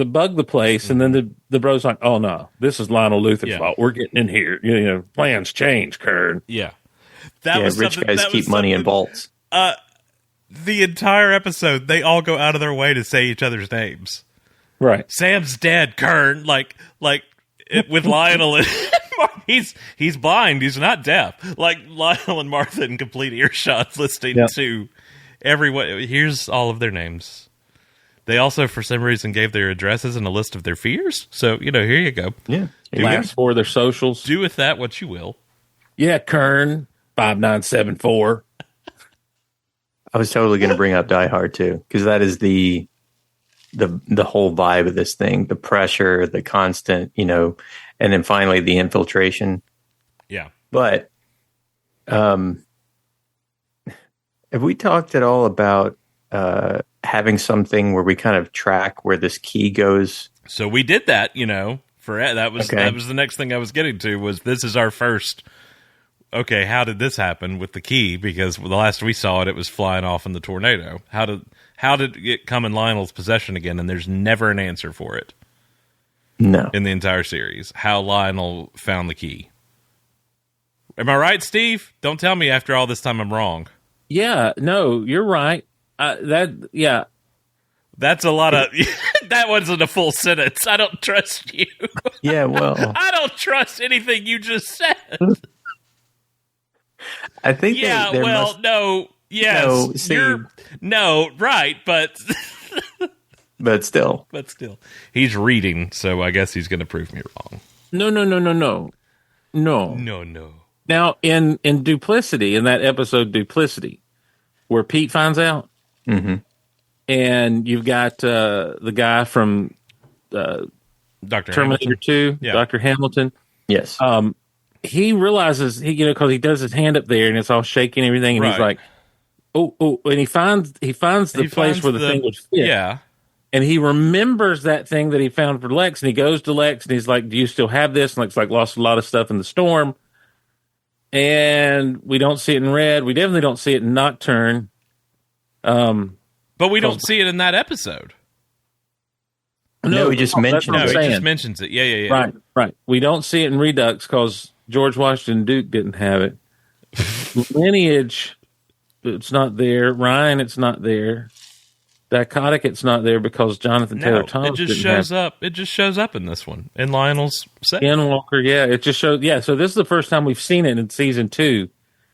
bug the place. And then the bro's like, oh no, this is Lionel Luther's fault. We're getting in here. You know, plans change, Kern. Yeah. Rich guys keep money in vaults. The entire episode, they all go out of their way to say each other's names. Right. Sam's dead, Kern. Like with Lionel and he's blind. He's not deaf. Like Lionel and Martha in complete earshot, listening to everyone. Here's all of their names. They also, for some reason, gave their addresses and a list of their fears. So, you know, here you go. Yeah. Last for their socials. Do with that what you will. Yeah, Kern 5974. I was totally going to bring up Die Hard too, because that is the whole vibe of this thing, the pressure, the constant, you know, and then finally the infiltration. Yeah. But have we talked at all about having something where we kind of track where this key goes? So we did that, you know, that was the next thing I was getting to, was this is our first, okay, how did this happen with the key? Because the last we saw it, it was flying off in the tornado. How did it come in Lionel's possession again? And there's never an answer for it. No. In the entire series. How Lionel found the key. Am I right, Steve? Don't tell me after all this time I'm wrong. Yeah, no, you're right. That's a lot of... That wasn't a full sentence. I don't trust you. Yeah, well... I don't trust anything you just said. I think no, yes. No, right, but... But still. He's reading, so I guess he's going to prove me wrong. No. No. Now, in Duplicity, in that episode Duplicity, where Pete finds out, and you've got the guy from Dr. Terminator 2, Dr. Hamilton. Yes. He realizes, because he does his hand up there, and it's all shaking and everything, and he's like, oh, and he finds the place where the thing would fit. Yeah. And he remembers that thing that he found for Lex, and he goes to Lex, and he's like, do you still have this? And Lex like, lost a lot of stuff in the storm. And we don't see it in Red. We definitely don't see it in Nocturne. But we don't see it in that episode. No, he just mentioned it. No, he just mentions it. Yeah. Right. We don't see it in Redux because George Washington Duke didn't have it. Lineage, it's not there. Ryan, it's not there. Dichotic, it's not there because Jonathan Taylor Thomas it just shows up. It just shows up in this one in Lionel's set. Skinwalker, it just shows. Yeah, so this is the first time we've seen it in season 2,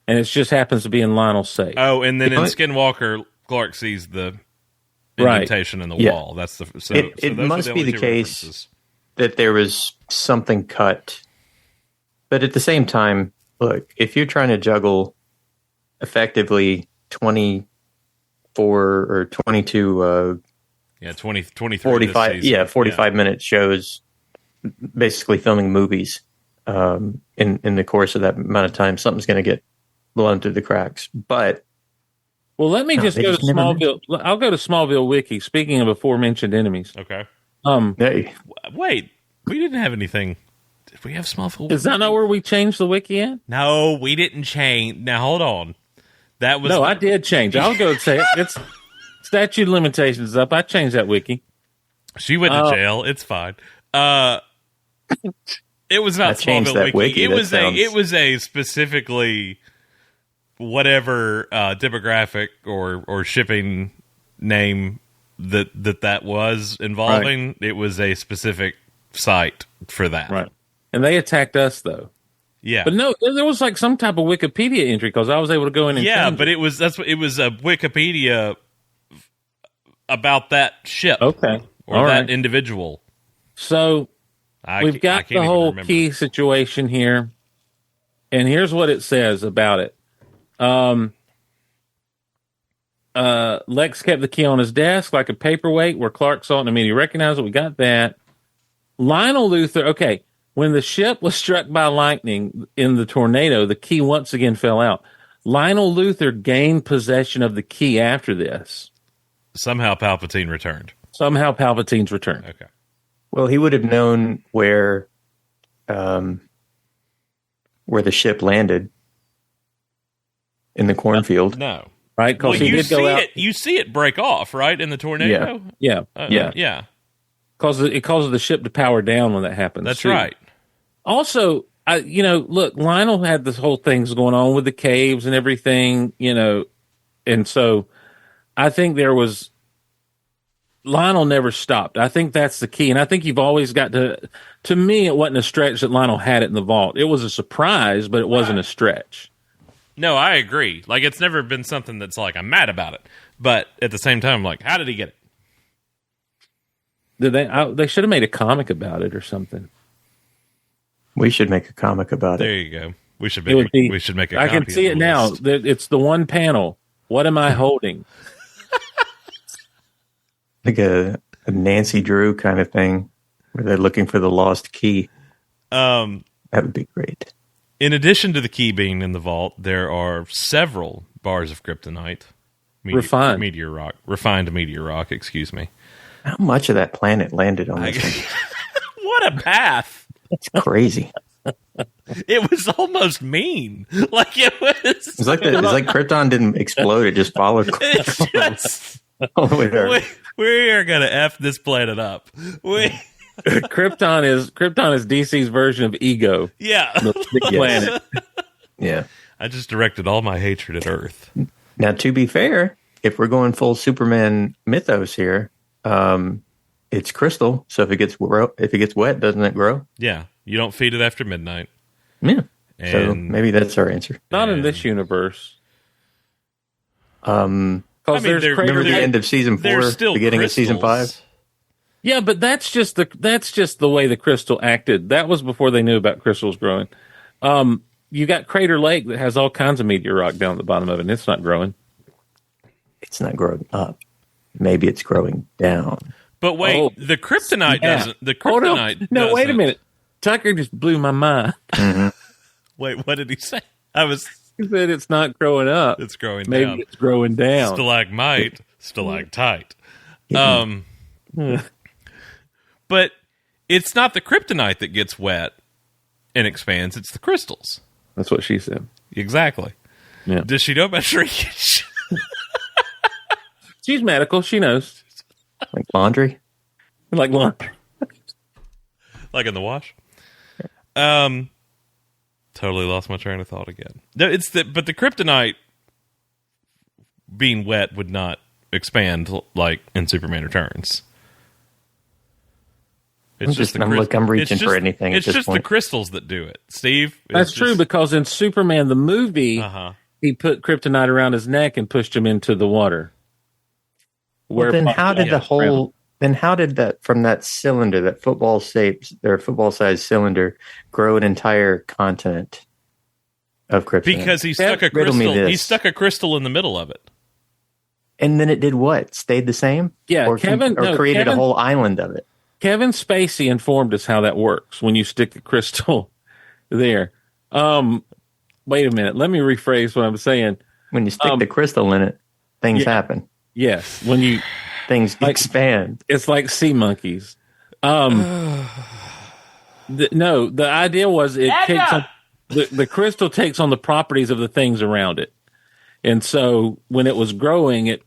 and it just happens to be in Lionel's safe. Oh, and then in Skinwalker, Clark sees the indentation in the wall. That's the. It must be the case that there was something cut, but at the same time, look, if you're trying to juggle effectively 24 or 22 23 45 45-minute shows, basically filming movies in the course of that amount of time, something's going to get blown through the cracks. But let me just go to Smallville. I'll go to Smallville Wiki. Speaking of aforementioned enemies, okay. Hey. Wait, we didn't have anything. Did we have Smallville? Is that not where we changed the wiki in? No, we didn't change. Now hold on. That was I did change. I'll go and say it. It's statute of limitations up. I changed that wiki. She went to jail. It's fine. It was not Smallville wiki. It was a specifically whatever demographic or shipping name that was involving. Right. It was a specific site for that. Right. And they attacked us though. Yeah, but no, there was like some type of Wikipedia entry because I was able to go in and but it was a Wikipedia about that ship, or that individual. So we've got the whole key situation here, and here's what it says about it. Lex kept the key on his desk like a paperweight where Clark saw it and immediately recognized it. We got that. Lionel Luthor. Okay. When the ship was struck by lightning in the tornado, the key once again fell out. Lionel Luthor gained possession of the key after this. Somehow Palpatine returned. Somehow Palpatine's return. Okay. Well, he would have known where the ship landed in the cornfield. No. Right? Because Well, he did go out. You see it break off, right, in the tornado? Yeah. Yeah. It causes the ship to power down when that happens. That's too. right. Also, look, Lionel had this whole things going on with the caves and everything, and so I think Lionel never stopped. I think that's the key. And I think you've always got to me, it wasn't a stretch that Lionel had it in the vault. It was a surprise, but it wasn't a stretch. No, I agree. Like, it's never been something that's like, I'm mad about it. But at the same time, I'm like, how did he get it? Did they should have made a comic about it or something. We should make a comic about There it. you go. We should make a I copy can see of it the now. list. It's the one panel. What am I holding? Like a Nancy Drew kind of thing where they're looking for the lost key. That would be great. In addition to the key being in the vault, there are several bars of kryptonite. Refined meteor rock, excuse me. How much of that planet landed on this thing? What a path. It's crazy. It was almost mean. Like it was. It's like Krypton didn't explode; it just followed. It's just, all the way there. we are gonna F this planet up. Krypton is DC's version of Ego. Yeah, the big planet. Yeah. I just directed all my hatred at Earth. Now, to be fair, if we're going full Superman mythos here, it's crystal. So if it gets wet, doesn't it grow? Yeah, you don't feed it after midnight. Yeah. And, so maybe that's our answer. Not in this universe. Remember the end of season 4, beginning of season 5? Yeah, but that's just the way the crystal acted. That was before they knew about crystals growing. You got Crater Lake that has all kinds of meteor rock down at the bottom of it, and it's not growing. It's not growing up. Maybe it's growing down. But wait, the kryptonite doesn't. The kryptonite. No, wait a minute. Tucker just blew my mind. Mm-hmm. Wait, what did he say? He said it's not growing up. It's growing down. Maybe it's growing down. Stalagmite, stalactite. But it's not the kryptonite that gets wet and expands. It's the crystals. That's what she said. Exactly. Yeah. Does she know about shrinkage? She's medical. She knows. Like laundry? Like laundry. Like in the wash? Totally lost my train of thought again. But the kryptonite being wet would not expand like in Superman Returns. I'm reaching for anything. It's at this just point. the crystals that do it, Steve. That's true, because in Superman the movie, he put kryptonite around his neck and pushed him into the water. Well, then how did that from that cylinder, that football sized cylinder, grow an entire continent of kryptonite? Because he stuck a crystal. He stuck a crystal in the middle of it. And then it did what? Stayed the same? Yeah, or created a whole island of it. Kevin Spacey informed us how that works when you stick the crystal there. Wait a minute. Let me rephrase what I'm saying. When you stick the crystal in it, things happen. Yes. When you things expand. It's like sea monkeys. The idea was it takes on, the crystal takes on the properties of the things around it. And so when it was growing, it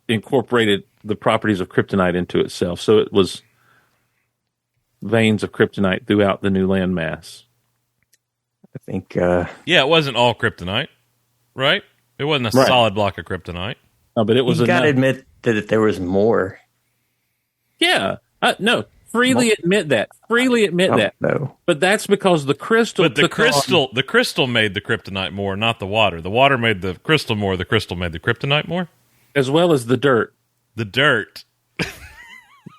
incorporated the properties of kryptonite into itself. So it was veins of kryptonite throughout the new landmass. I think. It wasn't all kryptonite, right? It wasn't a solid block of kryptonite. No, but it was. You got to admit that there was more. Yeah, freely admit that. No, but that's because the crystal. But the crystal made the kryptonite more, not the water. The water made the crystal more. The crystal made the kryptonite more, as well as the dirt. The dirt,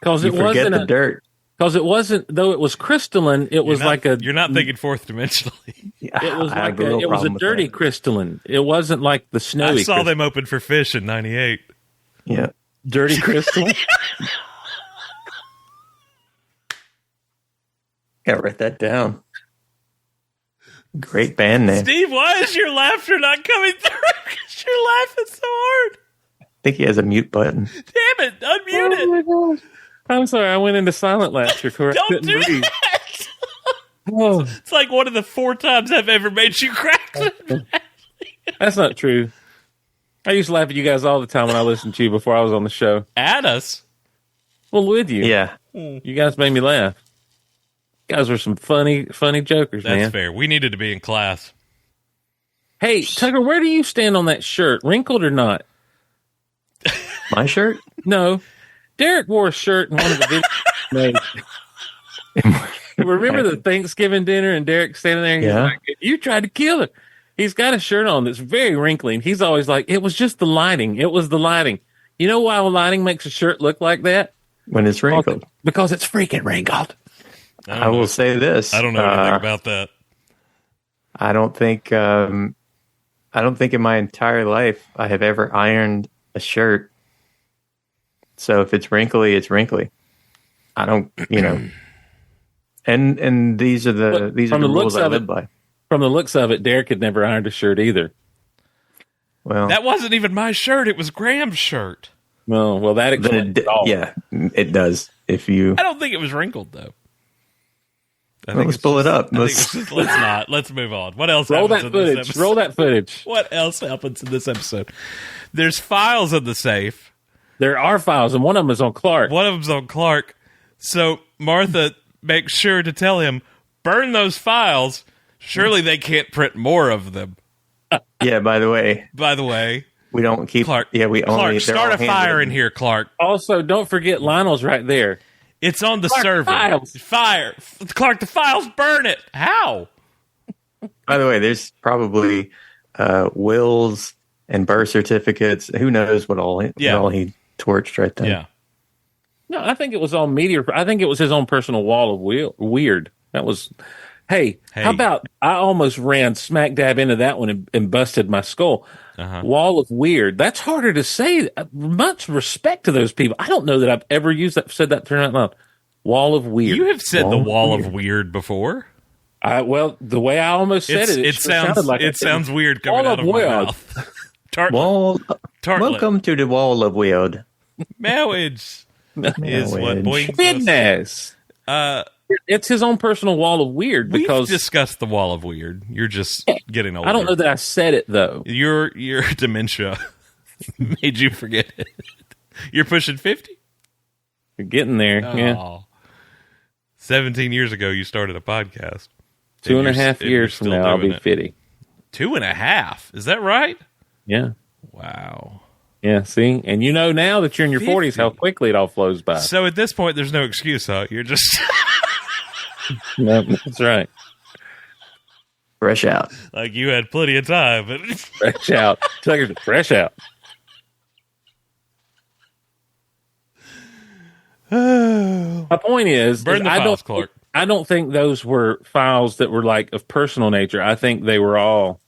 because it wasn't the dirt. Because it wasn't, though it was crystalline, it was like a... You're not thinking fourth dimensionally. It was like it was a dirty crystalline. It wasn't like the snowy I saw them open for fish in 98. Yeah. Dirty crystalline? Gotta write that down. Great band name. Steve, why is your laughter not coming through? Because you're laughing so hard. I think he has a mute button. Damn it, unmute it. I'm sorry, I went into silent laughter. I Don't couldn't do breathe. that. Oh, It's like one of the 4 times I've ever made you crack. that's not true. I used to laugh at you guys all the time when I listened to you before I was on the show. At us. Well, with you. Yeah. You guys made me laugh. You guys were some funny jokers, That's man. fair. We needed to be in class. Hey, Tucker, where do you stand on that shirt? Wrinkled or not? My shirt? No. Derek wore a shirt in one of the videos we made. Remember the Thanksgiving dinner and Derek standing there and he's Yeah. like, you tried to kill her. He's got a shirt on that's very wrinkly, and he's always like, it was just the lighting. It was the lighting. You know why lighting makes a shirt look like that? When it's wrinkled. Because it's freaking wrinkled. I will say this. I don't know anything about that. I don't think in my entire life I have ever ironed a shirt. So if it's wrinkly, it's wrinkly. I don't, and these are the rules I live by. From the looks of it, Derek had never ironed a shirt either. Well, That wasn't even my shirt. It was Graham's shirt. Well, that then explains it all. yeah, it does. If you I don't think it was wrinkled, though. let's pull it up. Let's not. Let's move on. What else Roll happens that in this footage. episode? Roll that footage. What else happens in this episode? There's files in the safe. There are files, and one of them is on Clark. One of them's on Clark. So Martha makes sure to tell him, burn those files. Surely they can't print more of them. Yeah. By the way, we don't keep. Clark. Yeah, we Clark, only start a fire in here, Clark. Also, don't forget Lionel's right there. It's on the Clark, server. files. Fire. Clark, the files, burn it. How? By the way, there's probably wills and birth certificates. Who knows what all he torched right there. Yeah. No, I think it was on media. I think it was his own personal wall of weird. That was. Hey, how about I almost ran smack dab into that one and busted my skull. Wall of weird. That's harder to say. Much respect to those people. I don't know that I've ever said that term out loud. Wall of weird. You have said the wall of weird before. Well, the way I almost said it sounds weird coming wall out of of my weird. mouth. Tartlet. Welcome to the wall of weird. Marriage is what boys. Goodness. It's his own personal wall of weird because we've discussed the wall of weird. You're just getting older. I don't know that I said it though. Your dementia made you forget it. You're pushing 50? You're getting there. Yeah. 17 years ago, you started a podcast. 2.5 years from now, I'll be 50. 2.5? Is that right? Yeah. Wow. Yeah, see? And you know now that you're in your 40s how quickly it all flows by. So at this point, there's no excuse, huh? You're just... No, that's right. Fresh out. Like you had plenty of time. But Fresh out. Tucker's fresh out. My point is, burn the files, Clark. I don't think those were files that were like of personal nature. I think they were all.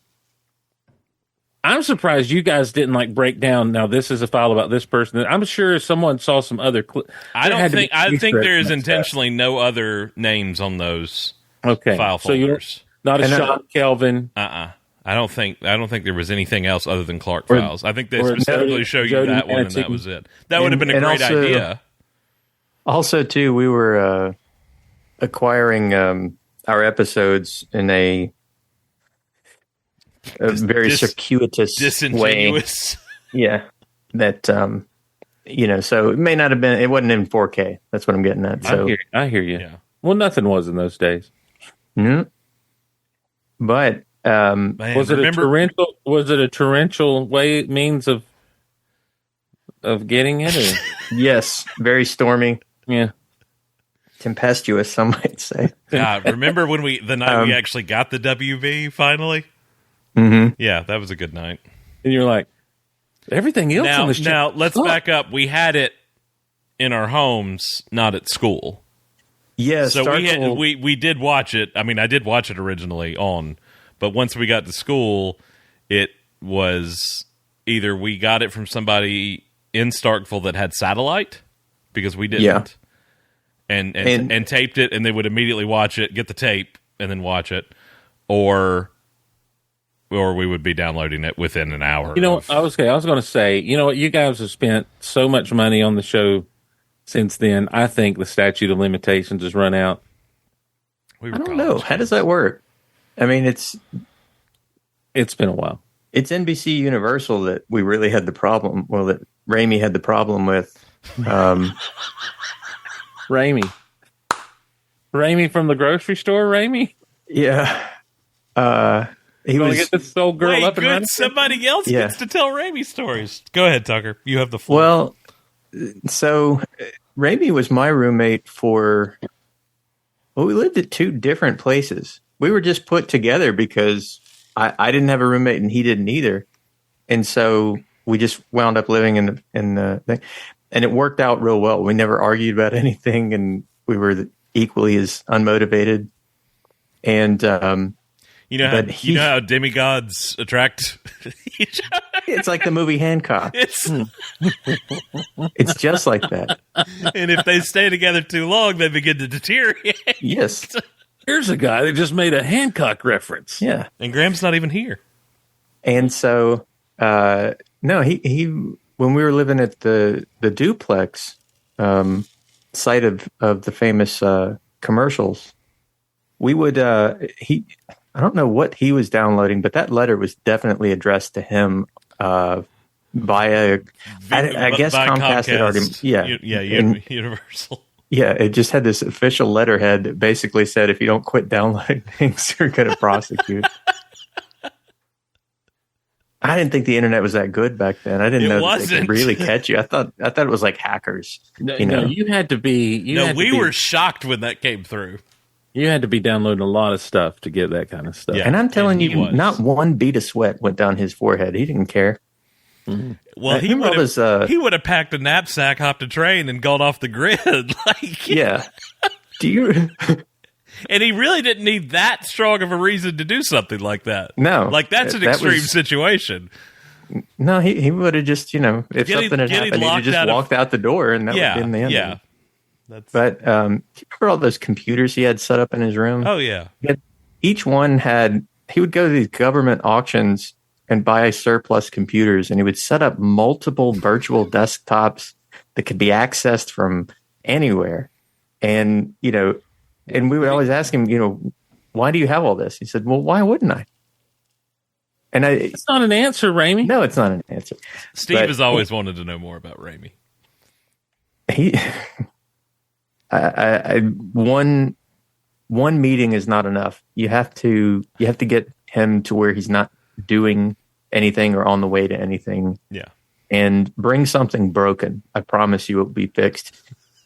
I'm surprised you guys didn't like break down. Now this is a file about this person. I'm sure someone saw some other. I think there is intentionally no other names on those. Okay, file so you're folders. not a Sean Kelvin. I don't think there was anything else other than Clark files. I think they specifically show you Jody that one, and Manatee. that was it. That would have been a great idea. Also, too, we were acquiring our episodes in a very circuitous disingenuous way. Yeah, that so it may not have been. It wasn't in 4K. That's what I'm getting at. So I hear you. Yeah. Well, nothing was in those days. Mm-hmm. But Man, was it a torrential means of getting it? Or? yes, very stormy, Yeah. tempestuous. Some might say. God, remember when the night we actually got the WB finally? Mm-hmm. Yeah, that was a good night. And you're like, everything else on the show. Now let's back up. We had it in our homes, not at school. Yes, So we did watch it. I mean, I did watch it originally but once we got to school, it was either we got it from somebody in Starkville that had satellite because we didn't, and taped it, and they would immediately watch it, get the tape, and then watch it, or we would be downloading it within an hour. I was going to say, you know what? You guys have spent so much money on the show since then. I think the statute of limitations has run out. We I don't know. How does that work? I mean, it's been a while. It's NBC Universal that we really had the problem. Well, that Raimi had the problem with. Raimi from the grocery store. Raimi. Yeah. He You want was. to get this old girl Wait, up and good. running? Somebody else Yeah. gets to tell Raimi stories. Go ahead, Tucker. You have the floor. Well, so Raimi was my roommate for. Well, we lived at two different places. We were just put together because I didn't have a roommate and he didn't either, and so we just wound up living in the thing, and it worked out real well. We never argued about anything, and we were equally as unmotivated. And you know how demigods attract each other. it's like the movie Hancock. It's It's just like that. and if they stay together too long, they begin to deteriorate. Yes. Here's a guy that just made a Hancock reference. Yeah. And Graham's not even here. And so, no, he when we were living at the duplex site of the famous commercials, we would I don't know what he was downloading, but that letter was definitely addressed to him via I guess By Comcast had already Universal. Yeah, it just had this official letterhead that basically said, if you don't quit downloading things, you're going to prosecute. I didn't think the internet was that good back then. I didn't know that they could really catch you. I thought it was like hackers. No, know? you had to be. We were shocked when that came through. You had to be downloading a lot of stuff to get that kind of stuff. Yeah. And I'm telling And he you, was. not one bead of sweat went down his forehead. He didn't care. Well, he Remember would all have. He would have packed a knapsack, hopped a train, and gone off the grid. Yeah. Do you? And he really didn't need that strong of a reason to do something like that. No. Like that's an That extreme was- situation. No, he would have just, if Getting- something had getting happened, he'd locked have just out of- walked out the door, and that would have been the end. Yeah. Of it. That's. But do you remember all those computers he had set up in his room? Oh yeah. Each one he would go to these government auctions and buy surplus computers, and he would set up multiple virtual desktops that could be accessed from anywhere. And, and we would always ask him, why do you have all this? He said, well, why wouldn't I? And It's not an answer, Raimi. no, it's not an answer. Steve But has always wanted to know more about Raimi. He, one meeting is not enough. You have to get him to where he's not doing anything or on the way to anything, Yeah. and bring something broken. I promise you it will be fixed.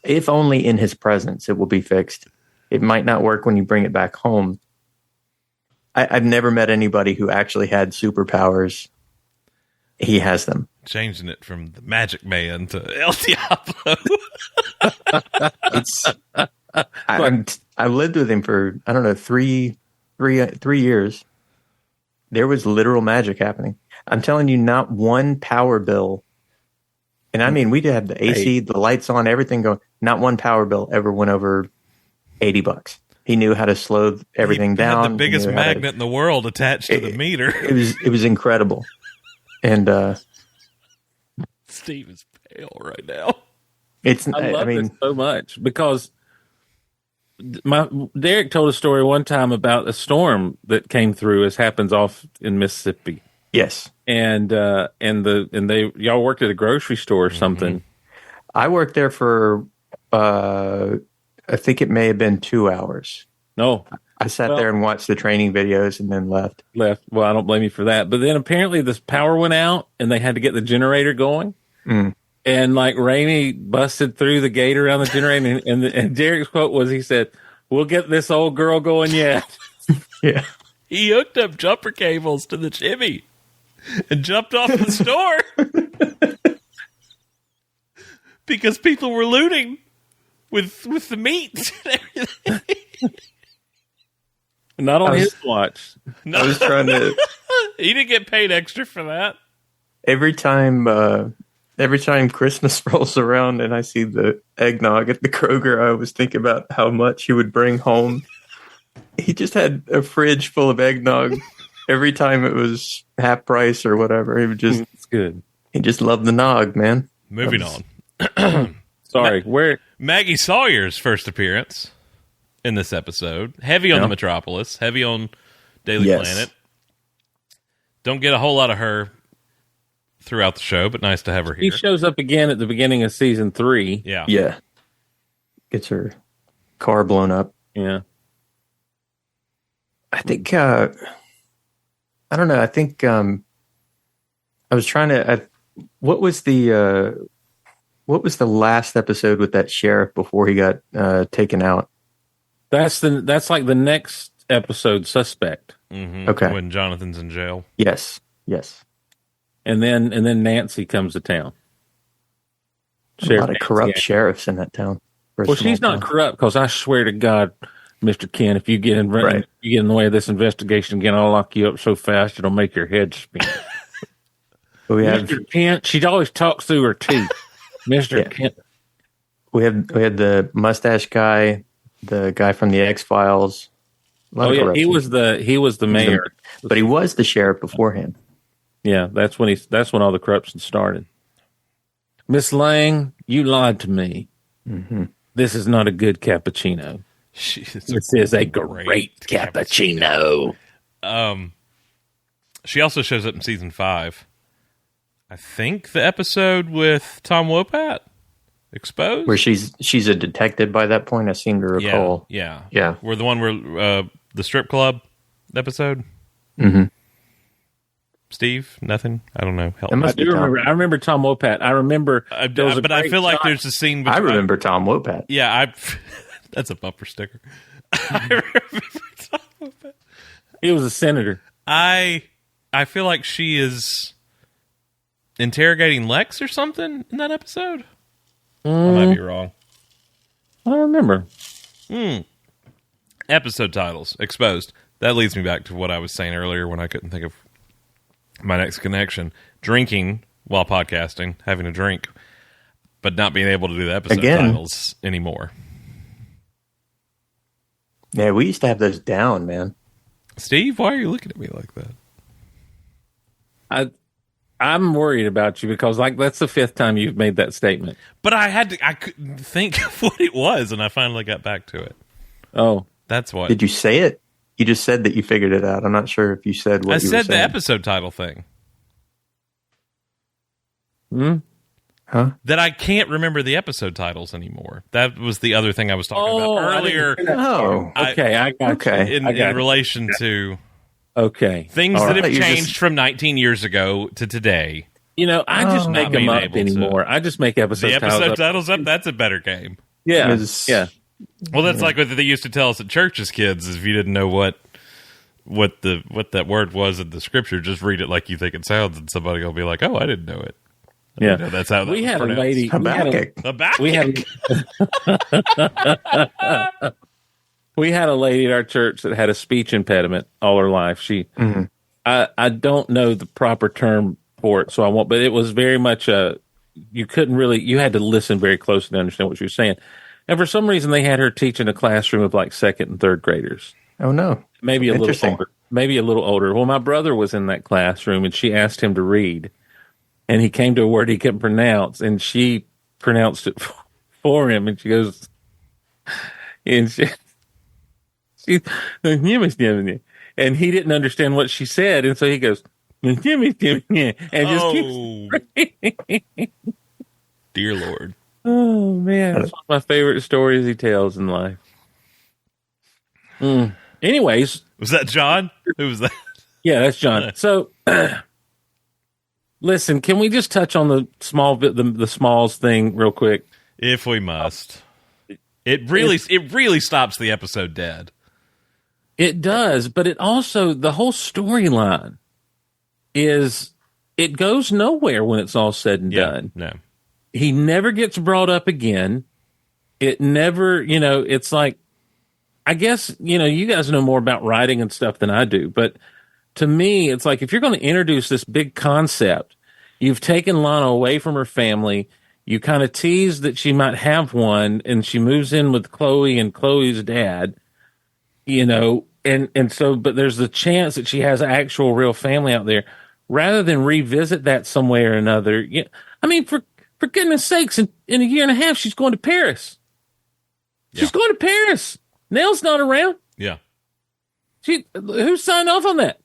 If only in his presence, it will be fixed. It might not work when you bring it back home. I've never met anybody who actually had superpowers. He has them. Changing it from the Magic Man to El Diablo. It's I lived with him for, I don't know, three years. There was literal magic happening. I'm telling you, not one power bill. And I mean, we had the AC, the lights on, everything going. Not one power bill ever went over $80. He knew how to slow everything He down. had the biggest He knew how to- magnet in the world attached to the meter. It was incredible. And Steve is pale right now. it's I love I mean, this so much because Derek told a story one time about a storm that came through, as happens off in Mississippi, yes. and y'all worked at a grocery store or something. I worked there for I think it may have been 2 hours. No, I sat there and watched the training videos and then left. left. Well, I don't blame you for that. But then apparently this power went out and they had to get the generator going. And like Raimi busted through the gate around the generator, and Derek's quote was, he said, "We'll get this old girl going yet." Yeah. He hooked up jumper cables to the chimney and jumped off the store because people were looting with the meat and everything. Not on I was- his watch. No, I was trying to he didn't get paid extra for that. every time Christmas rolls around and I see the eggnog at the Kroger, I always think about how much he would bring home. He just had a fridge full of eggnog every time it was half price or whatever. He would just It's good. he just loved the nog, man. Moving on. Sorry, where? Maggie Sawyer's first appearance in this episode. Heavy on the Metropolis. Heavy on Daily Planet. Don't get a whole lot of her throughout the show, but nice to have her here. She shows up again at the beginning of season 3. Yeah. Yeah. Gets her car blown up. Yeah. I think, I don't know. I think, I was trying to, what was the last episode with that sheriff before he got taken out? That's like the next episode, Suspect. Mm-hmm. Okay. When Jonathan's in jail. Yes. And then Nancy comes to town. A lot of corrupt sheriffs in that town. Well, she's not corrupt, because I swear to God, Mr. Ken, if you get in the way of this investigation again, I'll lock you up so fast it'll make your head spin. Mr. Kent, she always talks through her teeth. Mr. Kent. We had the mustache guy, the guy from the X-Files. Oh yeah, he was the mayor, but he was the sheriff beforehand. Yeah, that's when all the corruption started. Miss Lang, you lied to me. Mm-hmm. This is not a good cappuccino. This is a great cappuccino. She also shows up in season 5. I think the episode with Tom Wopat, Exposed, where she's a detective by that point. I seem to recall. Yeah. Where the one where the strip club episode. Mm-hmm. Steve, nothing. I don't know. Help. I do remember. I remember Tom Wopat. I remember, but I feel like there's a scene. I remember Tom Wopat. Yeah, that's a bumper sticker. I remember Tom Wopat. He was a senator. I feel like she is interrogating Lex or something in that episode. I might be wrong. I don't remember. Episode titles. Exposed. That leads me back to what I was saying earlier when I couldn't think of my next connection. Drinking while podcasting, having a drink, but not being able to do the episode titles anymore. Yeah, we used to have those down, man. Steve, why are you looking at me like that? I'm worried about you, because that's the 5th time you've made that statement. But I couldn't think of what it was, and I finally got back to it. Oh. That's what. Did you say it? You just said that you figured it out. I'm not sure if you said what I you said were saying. the episode title thing. Huh? That I can't remember the episode titles anymore. That was the other thing I was talking about earlier. Okay, I got you. In relation to things All that have changed from 19 years ago to today. I just make them up anymore. I just make episode titles up. That's a better game. Yeah. Yeah. Well, that's like what they used to tell us at church as kids. Is if you didn't know what that word was in the scripture, just read it like you think it sounds, and somebody will be like, "Oh, I didn't know it." Yeah, that's how we had pronounced. A lady. We had a lady at our church that had a speech impediment all her life. She, I don't know the proper term for it, so I won't. But it was very much you couldn't really. You had to listen very closely to understand what she was saying. And for some reason, they had her teach in a classroom of like 2nd and 3rd graders. Oh no, maybe a little older. Maybe a little older. Well, my brother was in that classroom, and she asked him to read, and he came to a word he couldn't pronounce, and she pronounced it for him, and she goes, and she and he didn't understand what she said, and so he goes, and just keeps dear Lord. Oh man, that's one of my favorite stories he tells in life. Anyways, was that John? Who was that? Yeah, that's John. So, listen, can we just touch on the Smalls thing real quick? If we must, it really stops the episode dead. It does, but it also, the whole storyline it goes nowhere when it's all said and done. No. He never gets brought up again. It never, it's like, I guess, you guys know more about writing and stuff than I do, but to me, it's like, if you're going to introduce this big concept, you've taken Lana away from her family, you kind of tease that she might have one, and she moves in with Chloe and Chloe's dad, and so, but there's the chance that she has an actual real family out there, rather than revisit that some way or another. I mean, for For goodness sakes, in a year and a half, she's going to Paris. She's going to Paris. Nell's not around. Yeah. Who signed off on that?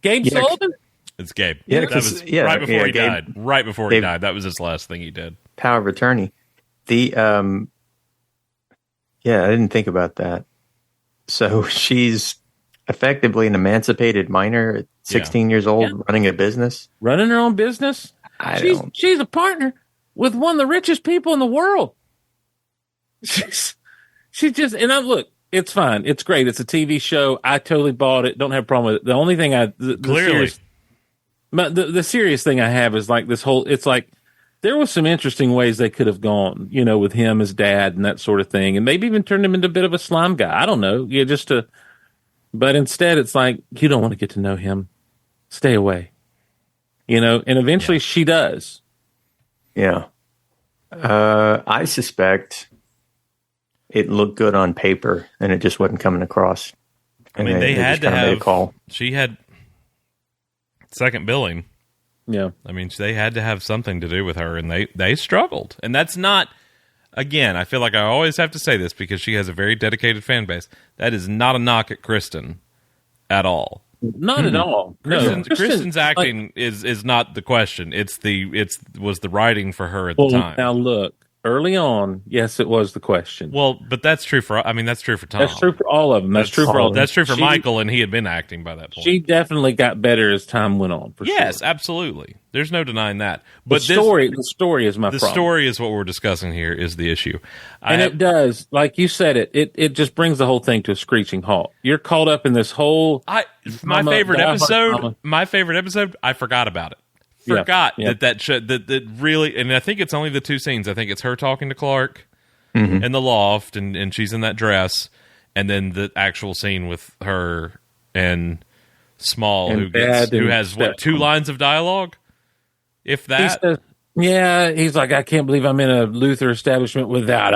Gabe Sullivan? It's Gabe. Yeah, that was right before he died. Right before he died. That was his last thing he did. Power of attorney. I didn't think about that. So she's effectively an emancipated minor at 16 years old, running a business. Running her own business? She's a partner with one of the richest people in the world. She's just, and look, it's fine. It's great. It's a TV show. I totally bought it. Don't have a problem with it. The only thing the serious thing I have is like this whole, it's like, there was some interesting ways they could have gone, with him as dad and that sort of thing. And maybe even turned him into a bit of a slime guy. I don't know. But instead it's like, you don't want to get to know him. Stay away. And eventually she does. Yeah. I suspect it looked good on paper and it just wasn't coming across. I mean, they had to have a call. She had second billing. Yeah. I mean, they had to have something to do with her, and they struggled. And that's not, again, I feel like I always have to say this because she has a very dedicated fan base. That is not a knock at Kristen at all. Not at all. Kristen's acting is not the question. Was the writing for her at the time. Now look, early on, yes, it was the question. Well, but that's true for Tom. That's true for all of them. That's true for all of them. That's true for Michael, and he had been acting by that point. She definitely got better as time went on. Yes, absolutely. There's no denying that. But the story is my problem. The story is what we're discussing here is the issue. It does, like you said, it just brings the whole thing to a screeching halt. You're caught up in this whole. My favorite episode. I forgot about it. That really, and I think it's only the two scenes. I think it's her talking to Clark in the loft, and she's in that dress, and then the actual scene with her and Small, who has two lines of dialogue, if that. He's like, I can't believe I'm in a Luther establishment without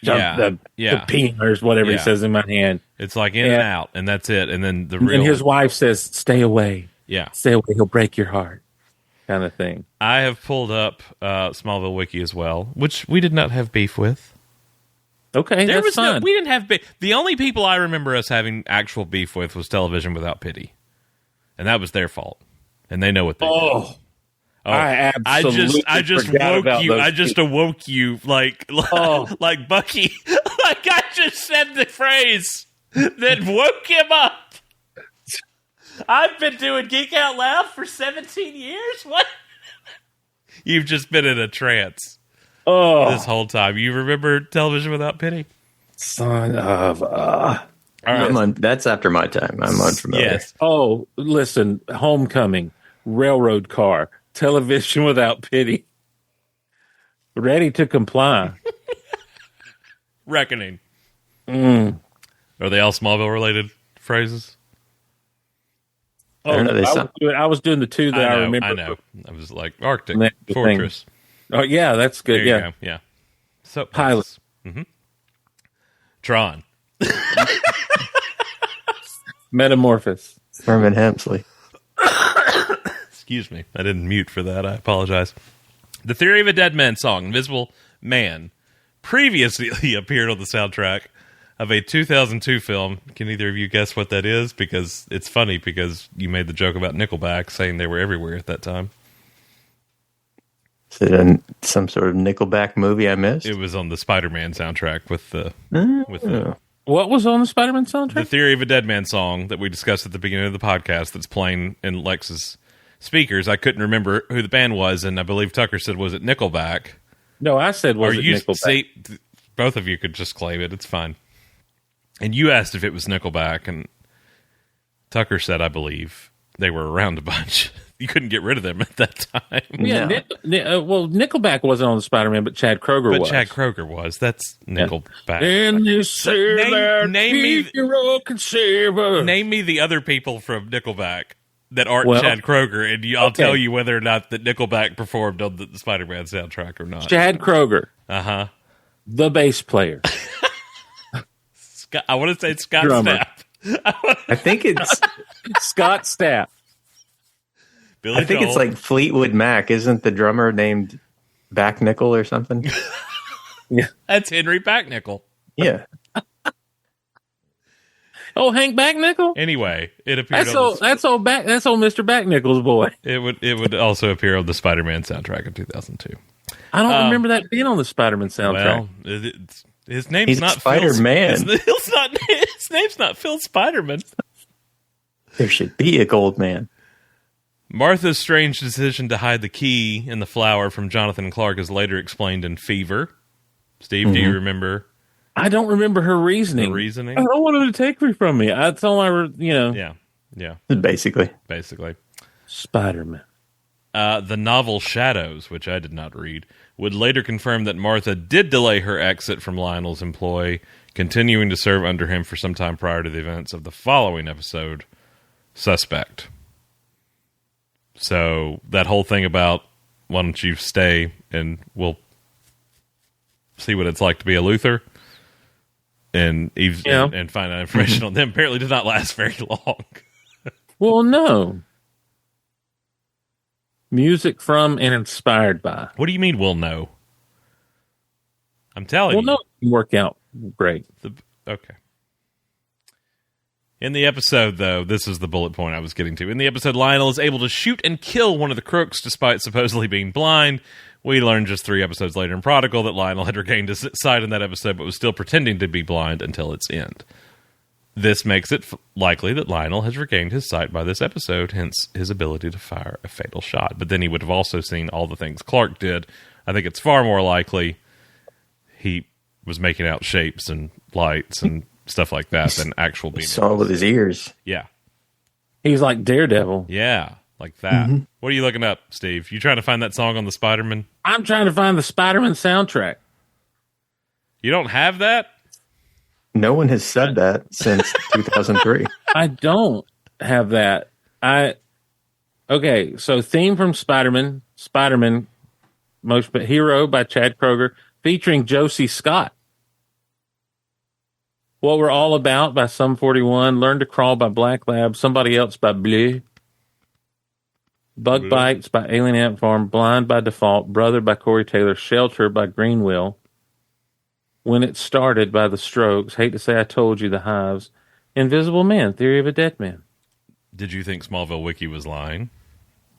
the peen or whatever he says in my hand. It's like in and out, and that's it. And then and his wife says, "Stay away, stay away. He'll break your heart." Kind of thing. I have pulled up Smallville Wiki as well, which we did not have beef with. Okay, that's fine. We didn't have beef. The only people I remember us having actual beef with was Television Without Pity, and that was their fault, and they know what they did. I absolutely I just woke you. I just awoke you like Bucky. Like I just said the phrase that woke him up. I've been doing Geek Out Loud for 17 years? What? You've just been in a trance this whole time. You remember Television Without Pity? Son of a... All right. That's after my time. I'm unfamiliar. Yes. Oh, listen. Homecoming. Railroad Car. Television Without Pity. Ready to comply. Reckoning. Are they all Smallville related phrases? I was doing the two that I remember. I know. I was like Arctic Fortress. Oh yeah, that's good. There you go. Yeah. So Pilot. Tron. Metamorphosis. Herman Hemsley. Excuse me. I didn't mute for that. I apologize. The Theory of a Dead Man song, Invisible Man, previously appeared on the soundtrack of a 2002 film. Can either of you guess what that is? Because it's funny because you made the joke about Nickelback saying they were everywhere at that time. Is it some sort of Nickelback movie I missed? It was on the Spider-Man soundtrack with the... What was on the Spider-Man soundtrack? The Theory of a Dead Man song that we discussed at the beginning of the podcast that's playing in Lex's speakers. I couldn't remember who the band was, and I believe Tucker said, was it Nickelback? No, I said, was it Nickelback? See, both of you could just claim it. It's fine. And you asked if it was Nickelback, and Tucker said, I believe, they were around a bunch. You couldn't get rid of them at that time. Yeah, well, Nickelback wasn't on the Spider-Man, but Chad Kroeger was. But Chad Kroeger was. That's Nickelback. And you say name me the other people from Nickelback that aren't Chad Kroeger, and I'll tell you whether or not that Nickelback performed on the Spider-Man soundtrack or not. Chad Kroeger. Uh-huh. The bass player. I want to say Scott Drummer. Stapp. I think it's Scott Stapp. Billy I think Joel. it's like Fleetwood Mac. Isn't the drummer named back nickel or something. That's Henry Backnickel. Yeah. Oh, Hank Backnickel. Anyway, it appeared. That's old Mr. Backnickel's boy. It would also appear on the Spider-Man soundtrack in 2002. I don't remember that being on the Spider-Man soundtrack. Well, his name's He's not Spider-Man. His name's not Phil Spider-Man. There should be a gold man. Martha's strange decision to hide the key in the flower from Jonathan Clark is later explained in Fever. Steve, do you remember I don't remember her reasoning. the reasoning? I don't want him to take me from me. That's all Yeah. Basically. Spider-Man. The novel Shadows, which I did not read, would later confirm that Martha did delay her exit from Lionel's employ, continuing to serve under him for some time prior to the events of the following episode, Suspect. So that whole thing about why don't you stay and we'll see what it's like to be a Luther and and find out information on them apparently did not last very long. Well, no. Music from and inspired by. What do you mean we'll know? I'm telling you. Well, no, it can work out great. Okay. In the episode, though, this is the bullet point I was getting to. In the episode, Lionel is able to shoot and kill one of the crooks despite supposedly being blind. We learned just 3 episodes later in Prodigal that Lionel had regained his sight in that episode, but was still pretending to be blind until its end. This makes it likely that Lionel has regained his sight by this episode, hence his ability to fire a fatal shot. But then he would have also seen all the things Clark did. I think it's far more likely he was making out shapes and lights and stuff like that than actual being. Saw with his ears. Yeah. He's like Daredevil. Yeah, like that. What are you looking up, Steve? You trying to find that song on the Spider-Man? I'm trying to find the Spider-Man soundtrack. You don't have that? No one has said that since 2003. I don't have that. Okay, so theme from Spider-Man, Most Hero by Chad Kroger, featuring Josie Scott. What We're All About by Sum 41, Learn to Crawl by Black Lab, Somebody Else by Blue, Bug Bites by Alien Ant Farm, Blind by Default, Brother by Corey Taylor, Shelter by Greenwill, When It Started by The Strokes, Hate to Say I Told You, The Hives, Invisible Man, Theory of a Dead Man. Did you think Smallville Wiki was lying?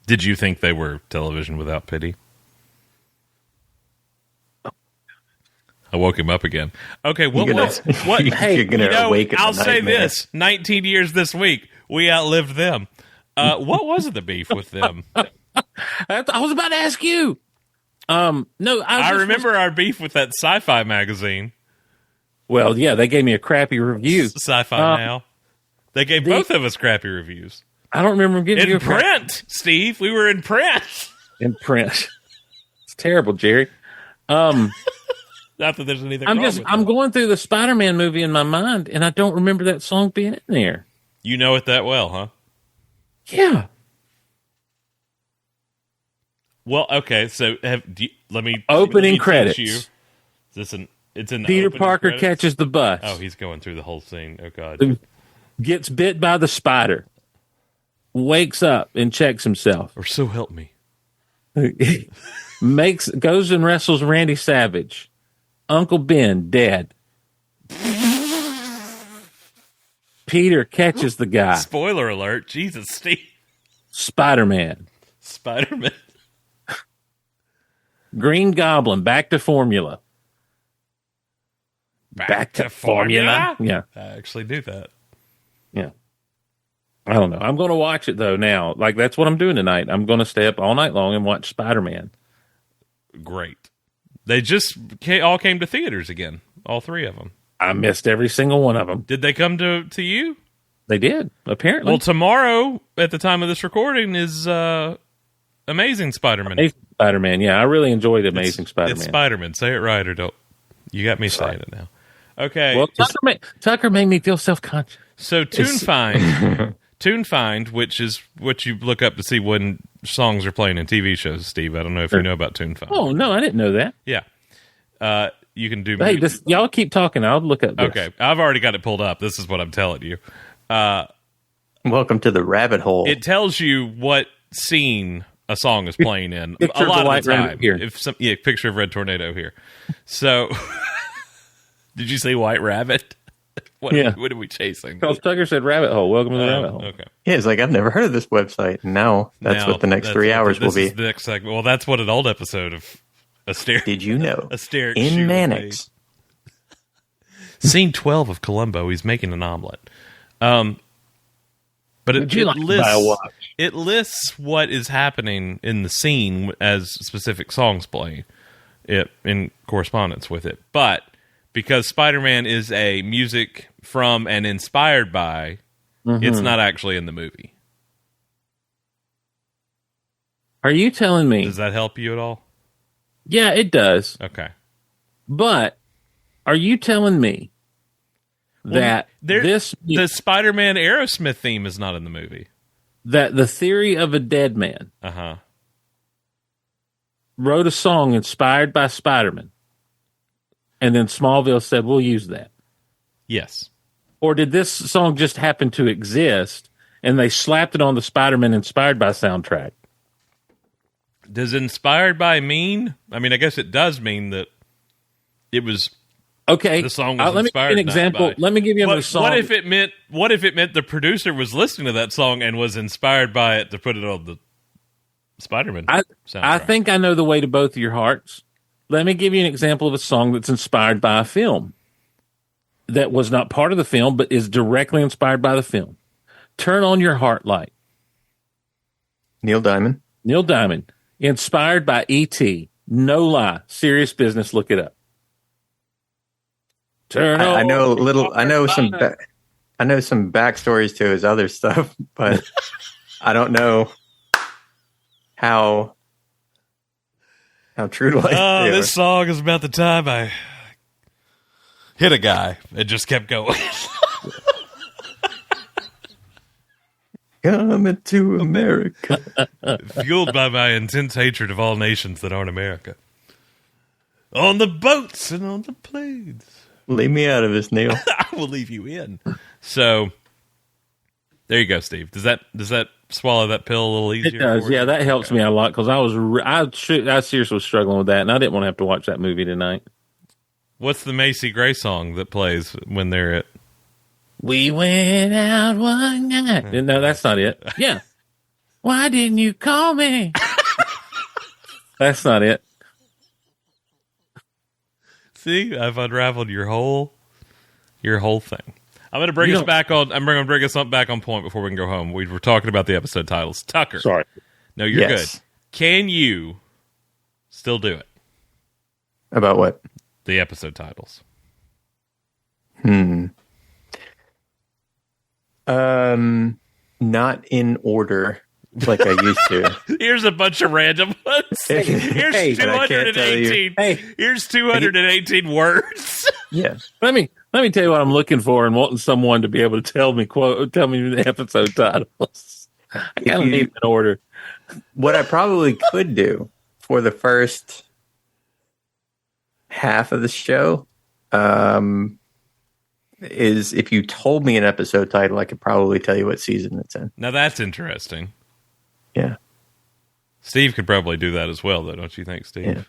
Did you think they were television without pity? I woke him up again. Okay, what? You're gonna awaken. I'll say this: 19 years this week, we outlived them. What was the beef with them? I was about to ask you. No, I remember our beef with that sci-fi magazine. Well, yeah, they gave me a crappy review. Sci-Fi Now. They gave both of us crappy reviews. I don't remember giving you in print, Steve. We were in print. In print. It's terrible, Jerry. Not that there's anything I'm going through the Spider-Man movie in my mind, and I don't remember that song being in there. You know it that well, huh? Yeah. Well, okay. So let me opening credits. Is this it's in the Peter Parker credits? catches the bus. Oh, he's going through the whole scene. Oh God. Gets bit by the spider. Wakes up and checks himself. Or so help me. Goes and wrestles Randy Savage. Uncle Ben dead. Peter catches the guy. Spoiler alert. Jesus, Steve. Spider-Man. Green Goblin, back to formula. Back to formula? Yeah. I actually do that. Yeah. I don't know. I'm going to watch it, though, now. Like, that's what I'm doing tonight. I'm going to stay up all night long and watch Spider-Man. Great. They just all came to theaters again. All 3 of them. I missed every single one of them. Did they come to you? They did, apparently. Well, tomorrow, at the time of this recording, is Amazing Spider-Man. Amazing Spider-Man, yeah. I really enjoyed Amazing Spider-Man. It's Spider-Man. Say it right or don't. You got me saying it now. Okay. Well, Tucker made me feel self-conscious. So Tune Find, which is what you look up to see when songs are playing in TV shows, Steve. I don't know if you know about Tune Find. Oh, no, I didn't know that. Yeah. You can do... Hey, y'all keep talking. I'll look up this. Okay. I've already got it pulled up. This is what I'm telling you. Welcome to the rabbit hole. It tells you what scene a song is playing in. Picture A lot of the of White the time. Rabbit here. Picture of Red Tornado here. So, did you say White Rabbit? What are we chasing? Charles Tucker said rabbit hole. Welcome to the rabbit hole. Okay. Yeah, it's like, I've never heard of this website. And now that's what the next 3 hours will be. This is the next segment. Well, that's what an old episode of Did you know? Asterix In Mannix. Scene 12 of Columbo, he's making an omelet. But Would you like to buy a watch? it lists what is happening in the scene as specific songs play it in correspondence with it. But because Spider-Man is a music from and inspired by, it's not actually in the movie. Are you telling me? Does that help you at all? Yeah, it does. Okay. But are you telling me that the Spider-Man Aerosmith theme is not in the movie? That the Theory of a Dead Man wrote a song inspired by Spider-Man, and then Smallville said, we'll use that? Yes. Or did this song just happen to exist, and they slapped it on the Spider-Man inspired by soundtrack? Does inspired by mean? I mean, I guess it does mean that it was okay. The song was let inspired. Me give you an example. By. Let me give you a song. What if it meant? What if it meant the producer was listening to that song and was inspired by it to put it on the Spider-Man soundtrack? I think I know the way to both of your hearts. Let me give you an example of a song that's inspired by a film that was not part of the film, but is directly inspired by the film. Turn on Your Heart Light. Neil Diamond. Neil Diamond. Inspired by E.T. No lie. Serious business. Look it up. I know some backstories to his other stuff, but I don't know how true to life. Oh, this song is about the time I hit a guy. It just kept going. Coming to America. Fueled by my intense hatred of all nations that aren't America. On the boats and on the planes. Leave me out of this, Neil. I will leave you in. So, there you go, Steve. Does that swallow that pill a little easier? It does. Yeah, that helps me out a lot because I seriously was struggling with that, and I didn't want to have to watch that movie tonight. What's the Macy Gray song that plays when they're at? We went out one night. No, that's not it. Yeah. Why didn't you call me? That's not it. See, I've unraveled your whole thing. I'm going to bring us back on. I'm going to bring us back on point before we can go home. We were talking about the episode titles. Tucker. Sorry. No, you're Yes. good. Can you still do it? About what? The episode titles. Not in order like I used to. Here's a bunch of random ones. Here's but I can't tell you. 218. Hey. Here's 218 words. Yeah. Let me tell you what I'm looking for and wanting someone to be able to tell me the episode titles. I kind of need an order. What I probably could do for the first half of the show is if you told me an episode title, I could probably tell you what season it's in. Now that's interesting. Yeah. Steve could probably do that as well, though, don't you think, Steve? Yeah.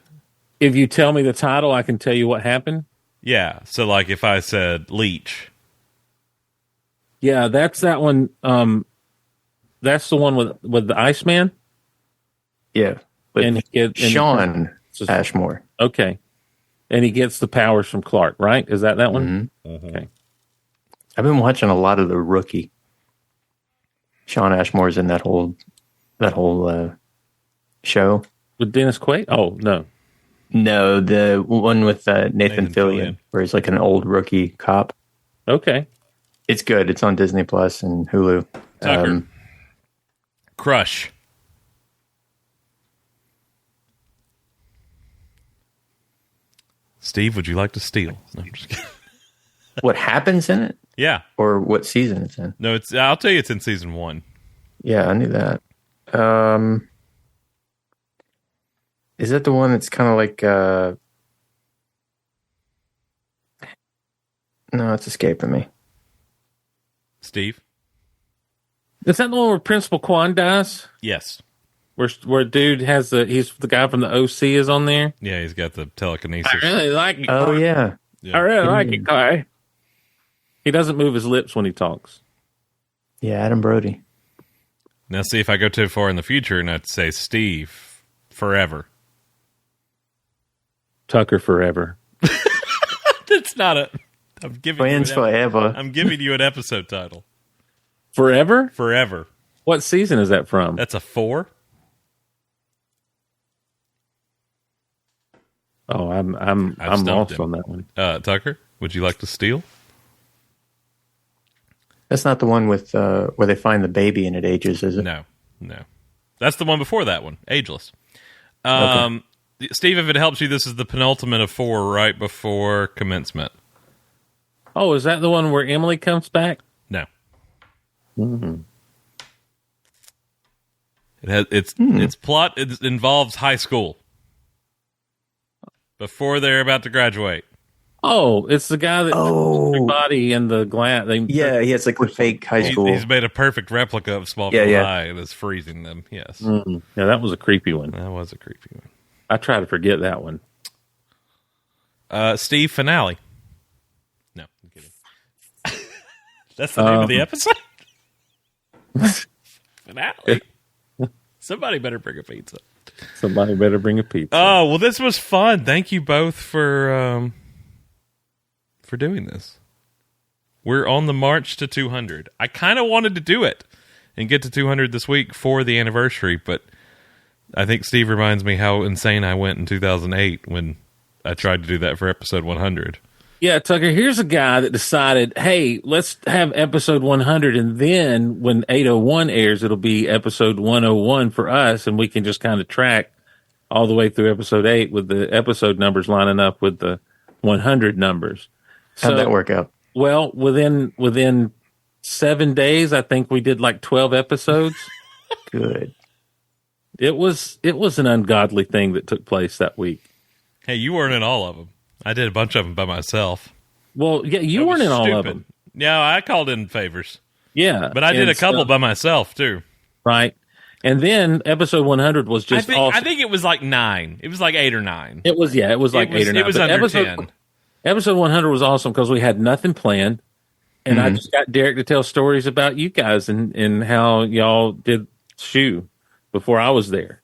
If you tell me the title, I can tell you what happened. Yeah. So, like, if I said Leech. Yeah, that's that one. That's the one with the Iceman. Yeah. With Sean Ashmore. Okay. And he gets the powers from Clark, right? Is that one? Mm-hmm. Okay. I've been watching a lot of The Rookie. Sean Ashmore's in that whole show. With Dennis Quaid? Oh, no. No, the one with Nathan Fillion, where he's like an old rookie cop. Okay. It's good. It's on Disney Plus and Hulu. Tucker. Crush. Steve, would you like to steal? No, I'm just kidding. What happens in it? Yeah. Or what season it's in? No, I'll tell you it's in season 1. Yeah, I knew that. Is that the one that's kind of like... No, it's escaping me. Steve? Is that the one where Principal Quan dies? Yes. Where dude he's the guy from the OC is on there. Yeah, he's got the telekinesis. I really like it. Oh, yeah. Yeah. I really like it, Kai. He doesn't move his lips when he talks. Yeah, Adam Brody. Now, see if I go too far in the future and I'd say Steve forever. Tucker forever. That's not a. I'm giving Friends you forever. I'm giving you an episode title. Forever? Forever. What season is that from? That's a 4. Oh, I'm stumped lost him. on that one. Tucker, would you like to steal? That's not the one with where they find the baby and it ages, is it? No. That's the one before that one. Ageless. Okay. Steve, if it helps you, this is the penultimate of 4 right before commencement. Oh, is that the one where Emily comes back? No. Mm-hmm. Its plot involves high school. Before they're about to graduate. Oh, it's the guy that everybody in the glass. Yeah, he has like the fake high school. He's made a perfect replica of Smallville Yeah. High and is freezing them. Yes. Mm-hmm. Yeah, that was a creepy one. That was a creepy one. I try to forget that one. Steve, finale. No, I'm kidding. That's the name of the episode? Finale. Somebody better bring a pizza. Somebody better bring a pizza. Oh, well, this was fun. Thank you both for doing this. We're on the march to 200. I kind of wanted to do it and get to 200 this week for the anniversary, but I think Steve reminds me how insane I went in 2008 when I tried to do that for episode 100. Yeah, Tucker, here's a guy that decided, hey, let's have episode 100, and then when 801 airs, it'll be episode 101 for us, and we can just kind of track all the way through episode 8 with the episode numbers lining up with the 100 numbers. How'd that work out? Well, within 7 days, I think we did like 12 episodes. Good. It was an ungodly thing that took place that week. Hey, you weren't in all of them. I did a bunch of them by myself. Well, yeah, you weren't in all of them. Yeah, I called in favors. Yeah. But I did a couple by myself, too. Right. And then episode 100 was just awesome. I think it was like 9. It was like 8 or 9. It was like 8 or 9. It was But under 10. Episode 100 was awesome because we had nothing planned. And I just got Derek to tell stories about you guys and how y'all did shoe before I was there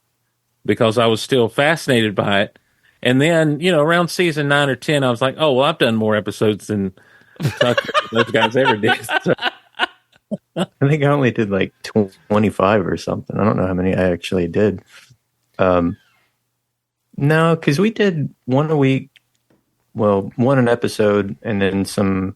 because I was still fascinated by it. And then, around season 9 or 10, I was like, oh, well, I've done more episodes than Tucker, those guys ever did. So. I think I only did like 25 or something. I don't know how many I actually did. No, because we did one a week. Well, one an episode and then some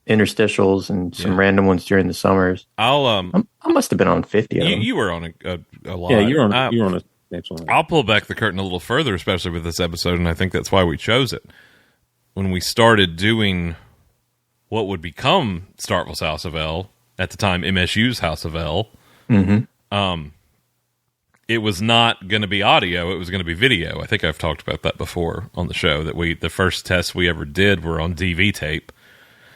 interstitials and some random ones during the summers. I must have been on 50 of them. You were on a lot. Yeah, you're on a excellent. I'll pull back the curtain a little further, especially with this episode, and I think that's why we chose it. When we started doing what would become Starkville's House of L, at the time MSU's House of L, it was not going to be audio, it was going to be video. I think I've talked about that before on the show, that the first tests we ever did were on DV tape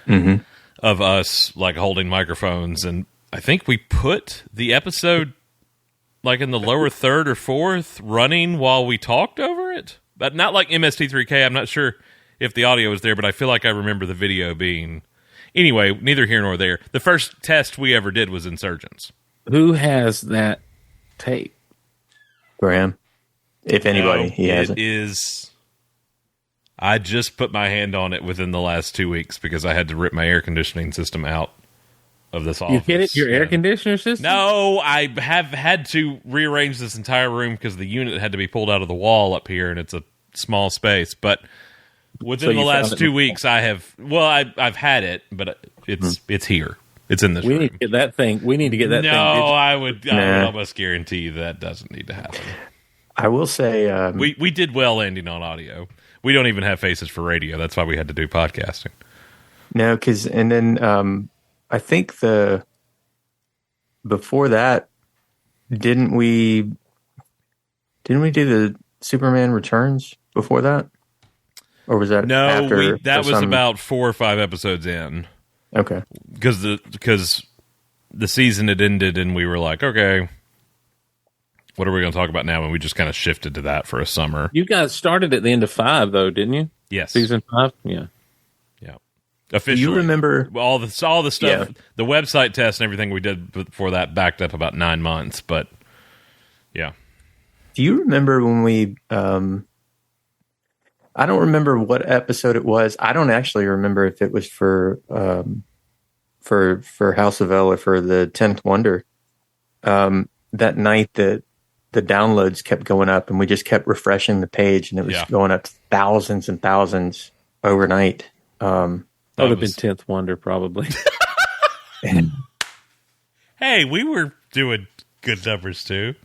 of us like holding microphones, and I think we put the episode like in the lower third or fourth running while we talked over it. But not like MST3K. I'm not sure if the audio was there, but I feel like I remember the video being... Anyway, neither here nor there. The first test we ever did was Insurgence. Who has that tape? Graham. If anybody, he has it. It is... I just put my hand on it within the last 2 weeks because I had to rip my air conditioning system out of this office. You hit it, your air conditioner system? No, I have had to rearrange this entire room because the unit had to be pulled out of the wall up here, and it's a small space. But within the last 2 weeks, I've had it, but it's here. It's in this room. Need to get that thing. We need to get that thing. No, I would almost guarantee you that doesn't need to happen. I will say... we did well ending on audio. We don't even have faces for radio. That's why we had to do podcasting. No, because... And then... I think before that, didn't we do the Superman Returns before that, or was that after? That was about 4 or 5 episodes in. Okay, because the season had ended and we were like, okay, what are we going to talk about now? And we just kind of shifted to that for a summer. You guys started at the end of 5, though, didn't you? Yes. Season 5? Yeah. Yeah. Officially. Do you remember all the stuff, the website test and everything we did before that backed up about 9 months, but yeah. Do you remember when we I don't remember what episode it was. I don't actually remember if it was for House of L or for the 10th Wonder. That night that the downloads kept going up and we just kept refreshing the page and it was going up thousands and thousands overnight. That would have been 10th Wonder, probably. Hey, we were doing good numbers too.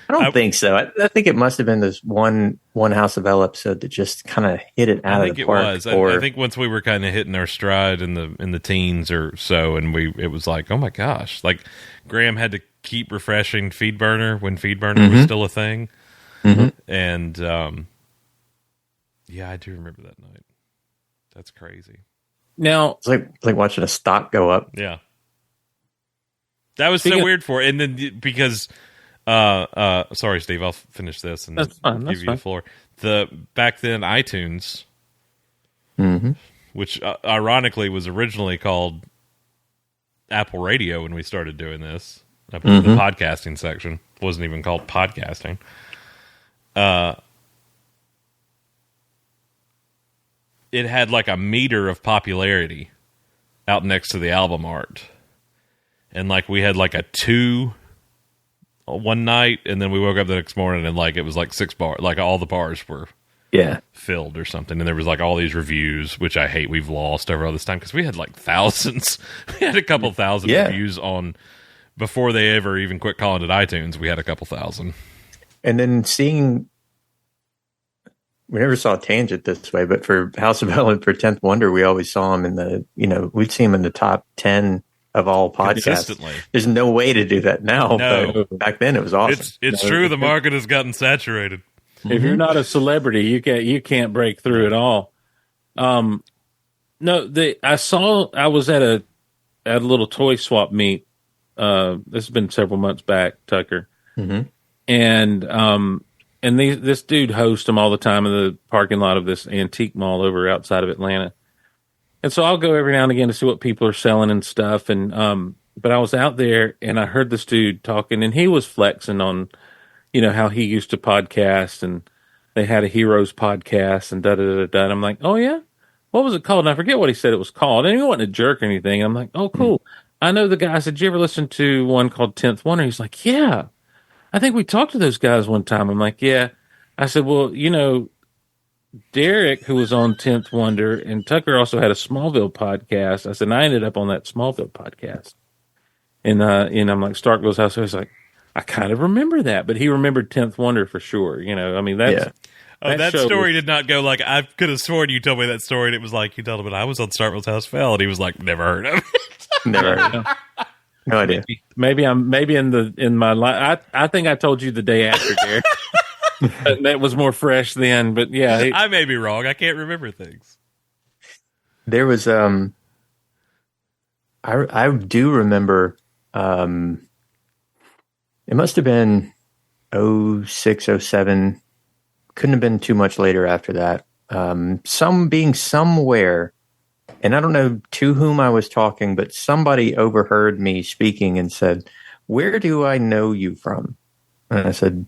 I don't think so. I think it must have been this one House of L episode that just kind of hit it out of the park. I think it was. I think once we were kind of hitting our stride in the teens or so, and it was like, oh my gosh, like Graham had to keep refreshing FeedBurner when FeedBurner was still a thing, and yeah, I do remember that night. That's crazy. Now it's like watching a stock go up. Yeah, that was so weird for it. And then because. Sorry, Steve. I'll finish this and give you the floor. Back then, iTunes, which ironically was originally called Apple Radio when we started doing this. The podcasting section wasn't even called podcasting. It had like a meter of popularity out next to the album art, and like we had like a 2 one night, and then we woke up the next morning and like it was like 6 bars, like all the bars were filled or something, and there was like all these reviews, which I hate we've lost over all this time because we had like thousands. We had a couple thousand reviews on before they ever even quit calling it iTunes. We had a couple thousand, and then we never saw Tangent this way, but for House of L and for 10th Wonder, we always saw him we'd see him in the top 10 of all podcasts. There's no way to do that now. No. But back then it was awesome. It's true. The market has gotten saturated. If you're not a celebrity, you can't break through at all. I was at a little toy swap meet. This has been several months back, Tucker. And this dude hosts them all the time in the parking lot of this antique mall over outside of Atlanta. And so I'll go every now and again to see what people are selling and stuff. And but I was out there and I heard this dude talking, and he was flexing on, how he used to podcast, and they had a Heroes podcast and da-da-da-da. And I'm like, oh, yeah? What was it called? And I forget what he said it was called. And he wasn't a jerk or anything. And I'm like, oh, cool. I know the guy. I said, did you ever listen to one called 10th Wonder? He's like, yeah. I think we talked to those guys one time. I'm like, yeah. I said, well, Derek, who was on 10th Wonder, and Tucker also had a Smallville podcast. I said, and I ended up on that Smallville podcast. And I'm like, Starkville House. I was like, I kind of remember that, but he remembered 10th Wonder for sure. I mean, that's... Yeah. That story did not go like, I could have sworn you told me that story, and it was like, you told him, but I was on Starkville's House Fell, and he was like, never heard of it. Never heard of it. No idea. Maybe in my life. I think I told you the day after, Derek. That was more fresh then, but yeah. I may be wrong. I can't remember things. There was, I do remember, it must have been 06, 07. Couldn't have been too much later after that. Some being somewhere, and I don't know to whom I was talking, but somebody overheard me speaking and said, "Where do I know you from?" And I said,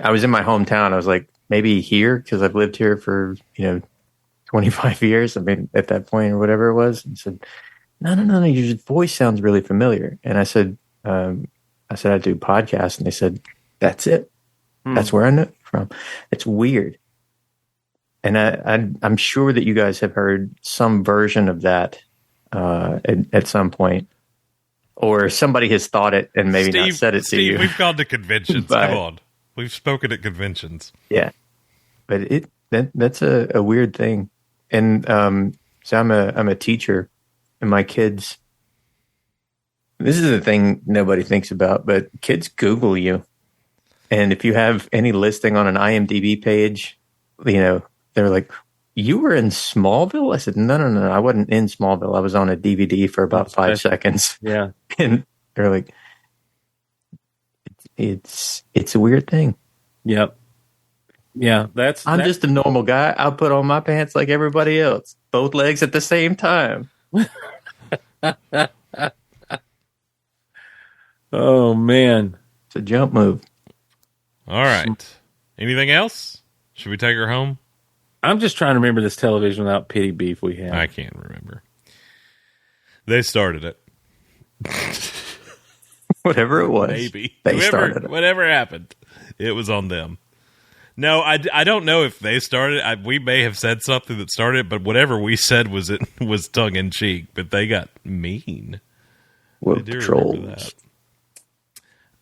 I was in my hometown. I was like, maybe here, because I've lived here for, 25 years. I mean, at that point or whatever it was. And said, no, your voice sounds really familiar. And I said, I do podcasts. And they said, that's it. That's where I know you from. It's weird. And I'm sure that you guys have heard some version of that at some point. Or somebody has thought it and maybe not said it to you. We've gone to conventions. Come on. We've spoken at conventions. Yeah. But that's a weird thing. And so I'm a teacher, and my kids, this is the thing nobody thinks about, but kids Google you. And if you have any listing on an IMDb page, they're like, you were in Smallville? I said, no, I wasn't in Smallville. I was on a DVD for about 5 seconds. Yeah. And they're like, It's a weird thing. Yep. Yeah, I'm just a normal guy. I'll put on my pants like everybody else, both legs at the same time. Oh man, it's a jump move. All right. Anything else? Should we take her home? I'm just trying to remember this television without pity beef we had. I can't remember. They started it. Whatever it was. Maybe. They started it. Whatever happened, it was on them. No, I don't know if they started it. We may have said something that started it, but whatever we said was tongue-in-cheek, but they got mean. Well, trolls.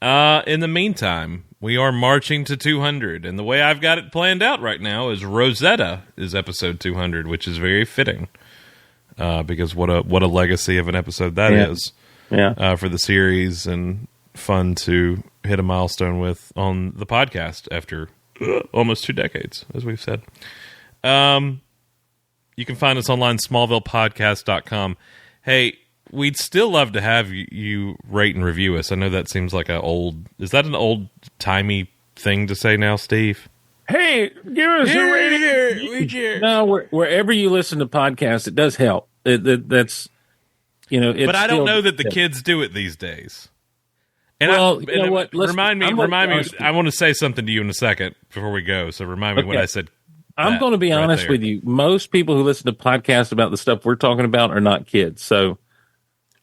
In the meantime, we are marching to 200, and the way I've got it planned out right now is Rosetta is episode 200, which is very fitting, because what a legacy of an episode that is for the series, and fun to hit a milestone with on the podcast after almost 2 decades, as we've said. You can find us online, smallvillepodcast.com. Hey, we'd still love to have you rate and review us. I know that seems like is that an old-timey thing to say now, Steve? Hey, give us a rating. No, wherever you listen to podcasts, it does help. That's, it's but I don't know that the kids do it these days. And you know what? Remind me. I want to say something to you in a second before we go. So remind me what I said. I'm going to be honest with you. Most people who listen to podcasts about the stuff we're talking about are not kids. So,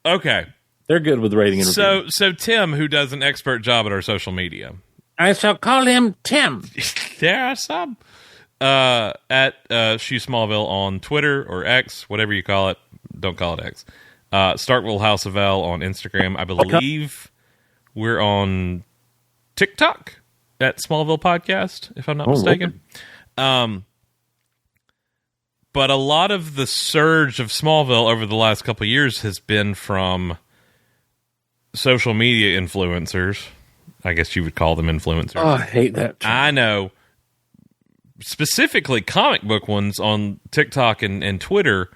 okay, they're good with rating and review. So Tim, who does an expert job at our social media, I shall call him Tim. There are some at She Smallville on Twitter or X, whatever you call it. Don't call it X. Starkville House of L on Instagram. I believe we're on TikTok at Smallville Podcast, if I'm not mistaken. Okay. But a lot of the surge of Smallville over the last couple of years has been from social media influencers. I guess you would call them influencers. Oh, I hate that term. I know. Specifically comic book ones on TikTok and Twitter,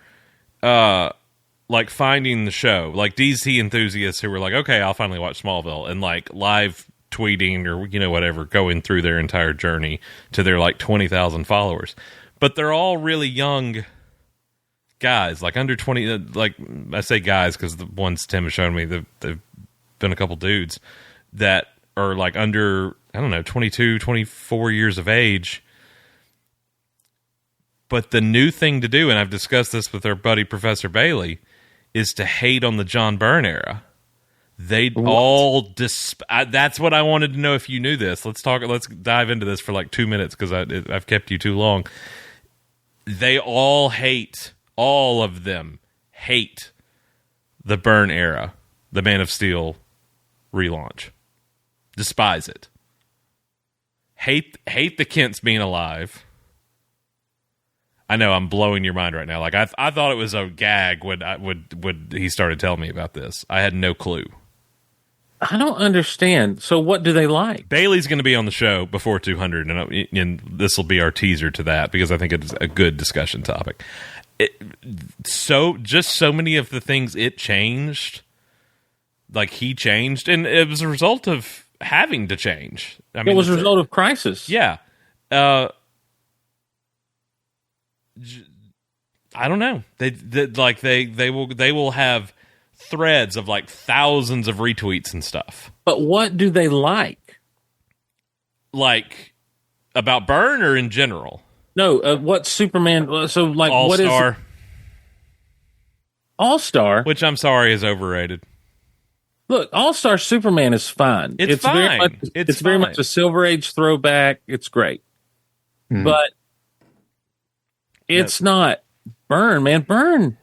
like finding the show. Like DC enthusiasts who were like, okay, I'll finally watch Smallville. And like live tweeting or, whatever, going through their entire journey to their like 20,000 followers. But they're all really young guys, like under 20. Like I say guys because the ones Tim has shown me, they've been a couple dudes that are like under, 22, 24 years of age. But the new thing to do, and I've discussed this with our buddy Professor Bailey, is to hate on the John Byrne era. They all that's what I wanted to know if you knew this. Let's dive into this for like 2 minutes because I've kept you too long. They all of them hate the Byrne era, the Man of Steel relaunch. Despise it. Hate the Kents being alive. I know I'm blowing your mind right now. Like I thought it was a gag when he started telling me about this. I had no clue. I don't understand. So what do they like? Bailey's going to be on the show before 200, and this will be our teaser to that because I think it's a good discussion topic. So many of the things it changed, like he changed, and it was a result of having to change. It was a result of crisis. Yeah. I don't know. They will have threads of like thousands of retweets and stuff. But what do they like? Like about Byrne or in general? No, what Superman? So like what is All-Star? All-Star, which I'm sorry is overrated. Look, All-Star Superman is fine. It's fine. It's very much a Silver Age throwback. It's great, but it's not Byrne, man. Byrne.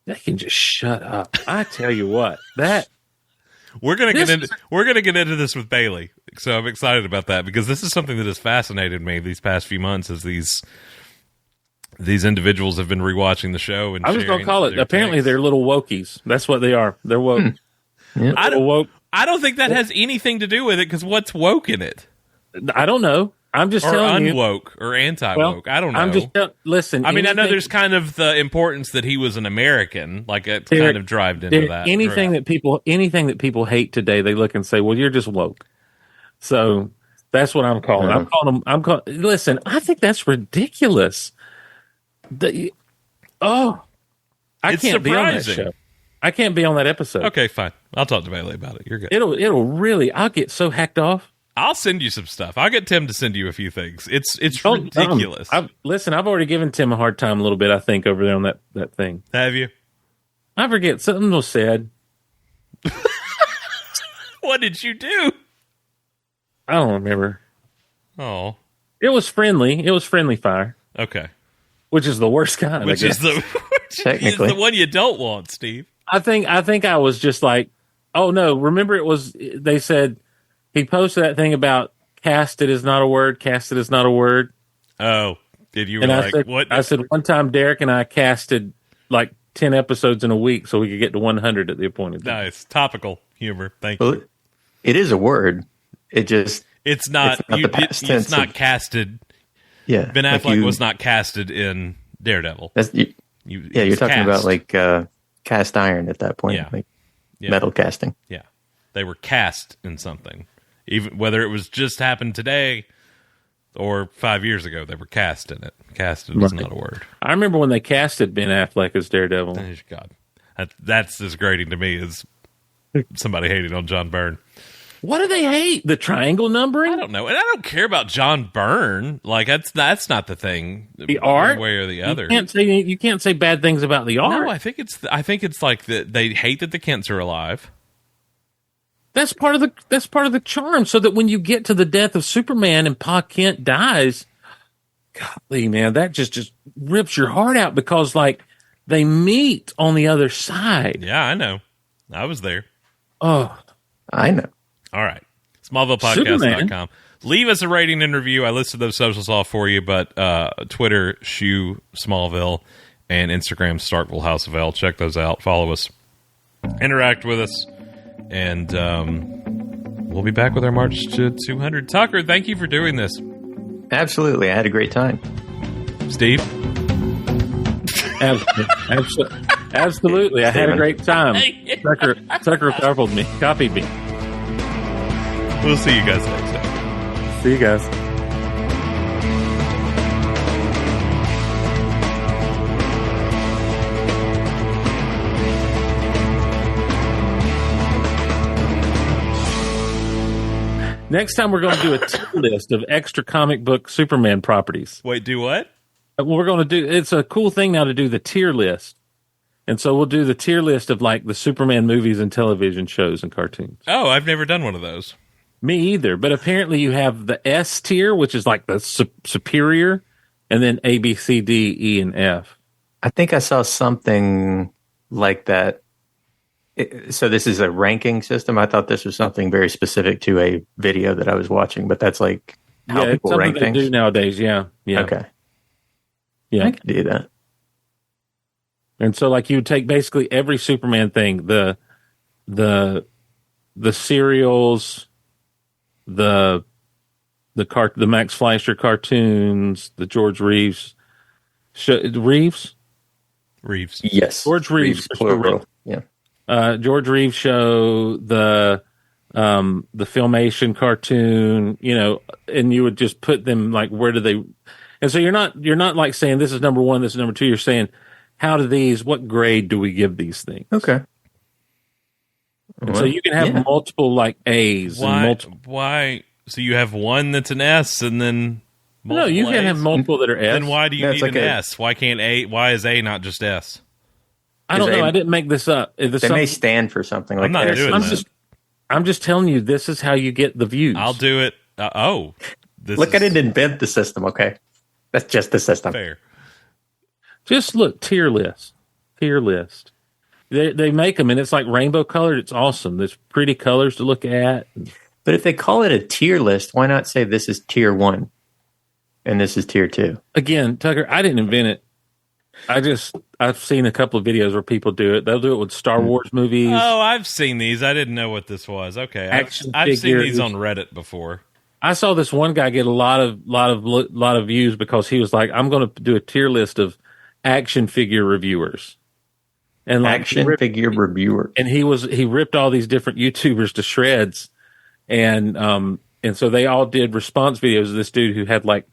They can just shut up. I tell you what, we're gonna get into this with Bailey. So I'm excited about that because this is something that has fascinated me these past few months as these individuals have been rewatching the show. And I was going to call it. Apparently, they're little wokies. That's what they are. They're woke. I don't think that has anything to do with it because what's woke in it? I don't know. I'm just or telling you. unwoke or anti-woke. Well, I don't know. I'm just listen. I mean, I know anything- there's kind of the importance that he was an American, like it kind of drived into that. Anything that people hate today, they look and say, "Well, you're just woke." So that's what I'm calling. Yeah. I'm calling. Listen, I think that's ridiculous. I It's can't be on that surprising. show. I can't be on that episode. Okay, fine. I'll talk to Bailey about it. You're good. It'll really. I'll get so hacked off. I'll send you some stuff. I'll get Tim to send you a few things. It's Don't- ridiculous. Listen, I've already given Tim a hard time a little bit. I think over there on that thing. Have you? I forget something was said. What did you do? I don't remember. Oh, It was friendly. It was friendly fire, okay. which is the worst kind. Which I is guess. which is Technically. the one you don't want, Steve. I think I was just like, oh no! Remember, it was they said he posted that thing about casted is not a word. Casted is not a word. Oh, did you And were I like said, what? I said one time Derek and I casted like 10 episodes in a week so we could get to 100 at the appointed time. Nice topical humor. Thank Well, you. it is a word. It just It's not. it's not You the did, past it's tense not of- casted. yeah. Ben like Affleck you- was not casted in Daredevil. That's, He you're was talking about cast. like cast iron at that point, Yeah. like Yeah. metal casting. Yeah, they were cast in something, even whether it was just happened today or 5 years ago. They were cast in it. Casted is Right. not a word. I remember when they casted Ben Affleck as Daredevil. Oh, God, that's as grating to me as somebody hating on John Byrne. What do they hate? The triangle numbering? I don't know, and I don't care about John Byrne. Like that's not the thing. The art, one way or the other. You can't say bad things about the art. No, I think it's like that they hate that the Kents are alive. That's part of the charm. So that when you get to the death of Superman and Pa Kent dies, golly, man, that just rips your heart out because like they meet on the other side. Yeah, I know. I was there. Oh, I know. All right. SmallvillePodcast.com. Leave us a rating and review. I listed those socials off for you, but Twitter, Shoe Smallville, and Instagram, Starkville House of L. Check those out. Follow us. Interact with us. And we'll be back with our march to 200. Tucker, thank you for doing this. Absolutely. I had a great time. Steve? absolutely. I had a great time. Tucker copied me. We'll see you guys next time. See you guys. Next time, we're going to do a tier list of extra comic book Superman properties. Wait, do what? We're going to do. It's a cool thing now to do the tier list, and so we'll do the tier list of like the Superman movies and television shows and cartoons. Oh, I've never done one of those. Me either, but apparently you have the S tier, which is like the superior, and then A, B, C, D, E, and F. I think I saw something like that. So this is a ranking system. I thought this was something very specific to a video that I was watching, but that's like how Yeah, it's people something rank they things. do nowadays. Yeah. Okay, Yeah. I can do that. And so, like, you would take basically every Superman thing, the serials, the Max Fleischer cartoons, the George Reeves, Reeves. Yes, George Reeves, plural. Yeah, George Reeves show, the Filmation cartoon, and you would just put them like, where do they? And so you're not like saying this is number one, this is number two. You're saying, what grade do we give these things? okay. And so you can have multiple like A's. And multiple. Why? So you have one that's an S, and then No, you can have multiple that are S. Then why do you No, need it's like an a- S? Why can't A? Why is A not just S? I don't know. They- I didn't make this up. If They may stand for something like I'm not that. doing that. I'm just telling you, this is how you get the views. I'll do it. Look, I didn't invent the system. Okay, that's just the system. Fair. Just look, tier list. They make them, and it's like rainbow colored. It's awesome. There's pretty colors to look at. But if they call it a tier list, why not say this is tier 1 and this is tier 2? Again, Tucker, I didn't invent it. I've seen a couple of videos where people do it. They'll do it with Star Wars movies. Oh, I've seen these. I didn't know what this was. Okay, Action I've seen figures. these on Reddit before. I saw this one guy get a lot of views because he was like, I'm going to do a tier list of action figure reviewers. And like figure reviewer. And he ripped all these different YouTubers to shreds. And so they all did response videos of this dude who had like,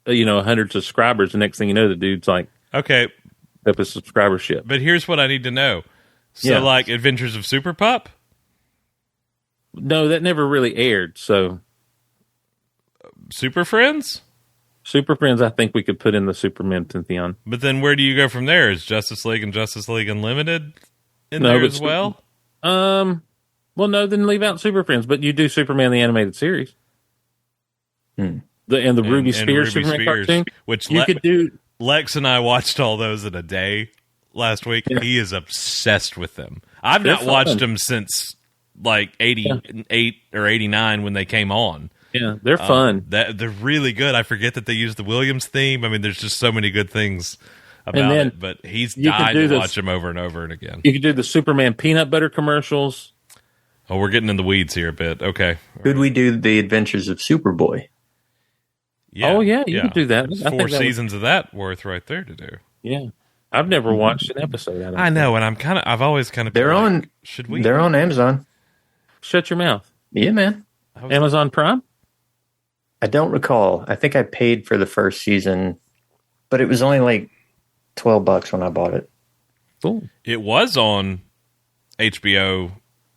100 subscribers. The next thing you know, the dude's like, okay, up his subscribership. But here's what I need to know. So like Adventures of Super Pup? No, that never really aired. So Super Friends? Super Friends, I think we could put in the Superman pantheon. But then where do you go from there? Is Justice League and Justice League Unlimited in there as well? Well, no, then leave out Super Friends, but you do Superman the Animated Series. The Ruby Spears Superman cartoon, which you could do. Lex and I watched all those in a day last week. Yeah. He is obsessed with them. I've not watched them since like 88 or 89 when they came on. Yeah, they're fun. They're really good. I forget that they use the Williams theme. I mean, there's just so many good things about it. But he's died to watch them over and over and again. You could do the Superman peanut butter commercials. Oh, we're getting in the weeds here a bit. Okay. Could we do the Adventures of Superboy? Yeah. Oh, yeah, you could do that. There's 4 seasons of that worth right there to do. Yeah. I've never watched an episode out of it. I know, and I've always kind of They're on. Should we? They're on Amazon. Shut your mouth. Yeah, man. Amazon Prime? I don't recall. I think I paid for the first season, but it was only like $12 when I bought it. Cool. It was on HBO.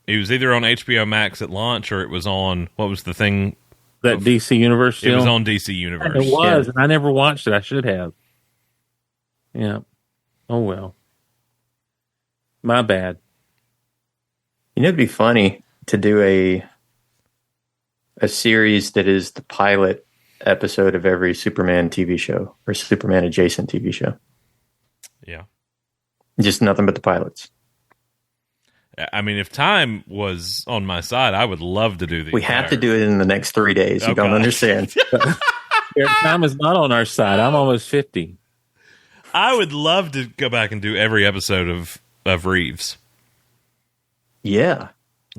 It was either on HBO Max at launch, or it was on, what was the thing? That DC Universe deal? It was on DC Universe. It was, and I never watched it. I should have. Yeah. Oh, well. My bad. It'd be funny to do a series that is the pilot episode of every Superman TV show or Superman adjacent TV show. Yeah. Just nothing but the pilots. I mean, if time was on my side, I would love to do these. We have to do it in the next 3 days. You don't understand. Time is not on our side. I'm almost 50. I would love to go back and do every episode of Reeves. Yeah.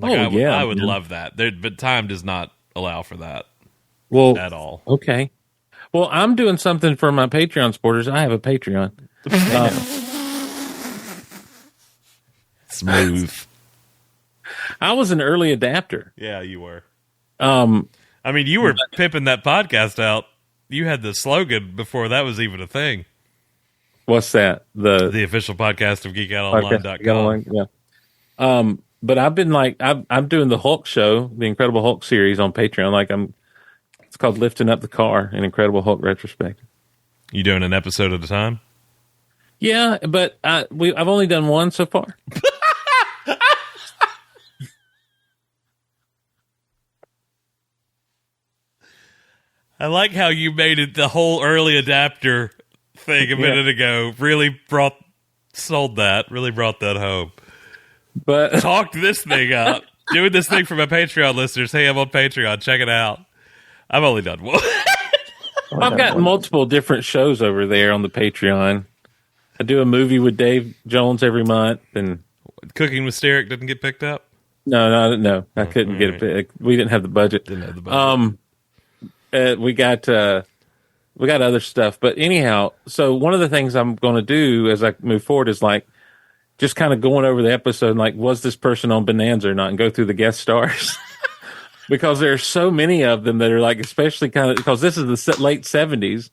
I would love that. But time does not allow for that at all. Okay. Well, I'm doing something for my Patreon supporters. I have a Patreon. Smooth. I was an early adapter. Yeah, you were. I mean, you were pimping that podcast out. You had the slogan before that was even a thing. What's that? The official podcast of geekoutonline.com. Yeah. But I've been I'm doing the Hulk show, the Incredible Hulk series on Patreon. It's called Lifting Up the Car, an Incredible Hulk retrospective. You doing an episode at a time? Yeah, but I've only done one so far. I like how you made it the whole early adapter thing a minute ago. Really brought that home. But talked this thing up. Doing this thing for my Patreon listeners. Hey, I'm on Patreon. Check it out. I've only done one. I've got multiple different shows over there on the Patreon. I do a movie with Dave Jones every month, and Cooking with Steric didn't get picked up. No, I couldn't get it. We didn't have the budget. We got other stuff, but anyhow. So one of the things I'm going to do as I move forward is just kind of going over the episode, and was this person on Bonanza or not, and go through the guest stars. Because there are so many of them that are especially kind of, because this is the late 70s,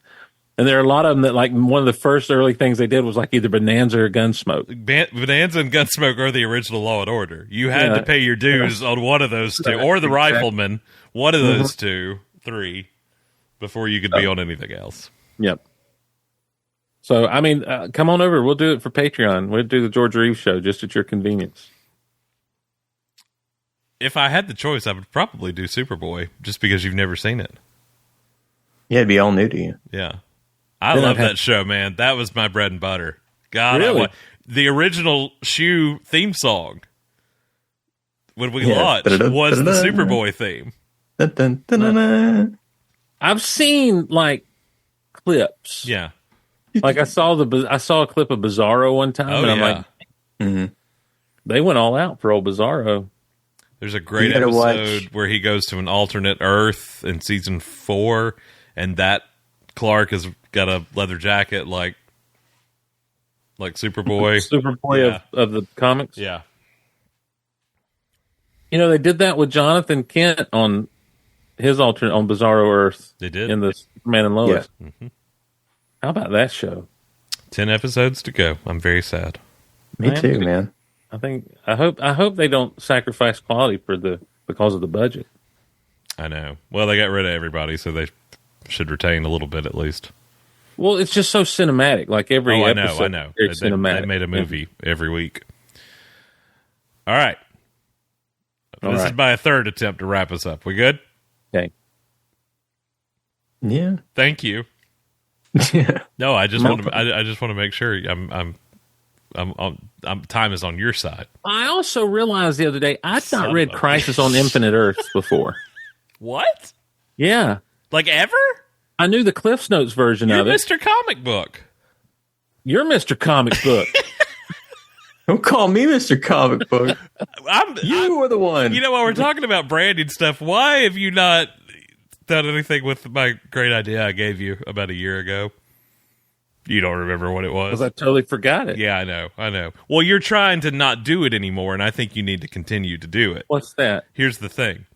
and there are a lot of them that one of the first early things they did was either Bonanza or Gunsmoke. Bonanza and Gunsmoke are the original Law and Order. You had to pay your dues on one of those two, or the Rifleman, one of those 3, before you could be on anything else. Yep. So, I mean, come on over. We'll do it for Patreon. We'll do the George Reeves show just at your convenience. If I had the choice, I would probably do Superboy, just because you've never seen it. Yeah, it'd be all new to you. Yeah. I love that show, man. That was my bread and butter. God, really? The original Shoe theme song, when we launched, was the Superboy theme. I've seen, clips. Yeah. I saw a clip of Bizarro one time, and I'm they went all out for old Bizarro. There's a great You gotta episode watch. where he goes to an alternate Earth in season 4, and that Clark has got a leather jacket like Superboy. Superboy Yeah. of the comics. Yeah. You know, they did that with Jonathan Kent on his alternate on Bizarro Earth. They did. In the Superman and Lois. Yeah. How about that show? 10 episodes to go. I'm very sad. Me too, man. I hope they don't sacrifice quality because of the budget. I know. Well, they got rid of everybody, so they should retain a little bit at least. Well, it's just so cinematic. Like every I know. episode, very cinematic. They made a movie every week. All right. All This right. is my third attempt to wrap us up. We good? Okay. Yeah. Thank you. Yeah. No, I just want to make sure time is on your side. I also realized the other day I'd Son not read of a Crisis on Infinite Earths before. What? Yeah, Like ever? I knew the Cliff's Notes version You're of it. Mr. Comic Book. You're Mr. Comic Book. Don't call me Mr. Comic Book. You were the one. You know, while we're talking about branding stuff, why have you not done anything with my great idea I gave you about a year ago? You don't remember what it was? Because I totally forgot it. Yeah, I know. Well, you're trying to not do it anymore, and I think you need to continue to do it. What's that? Here's the thing.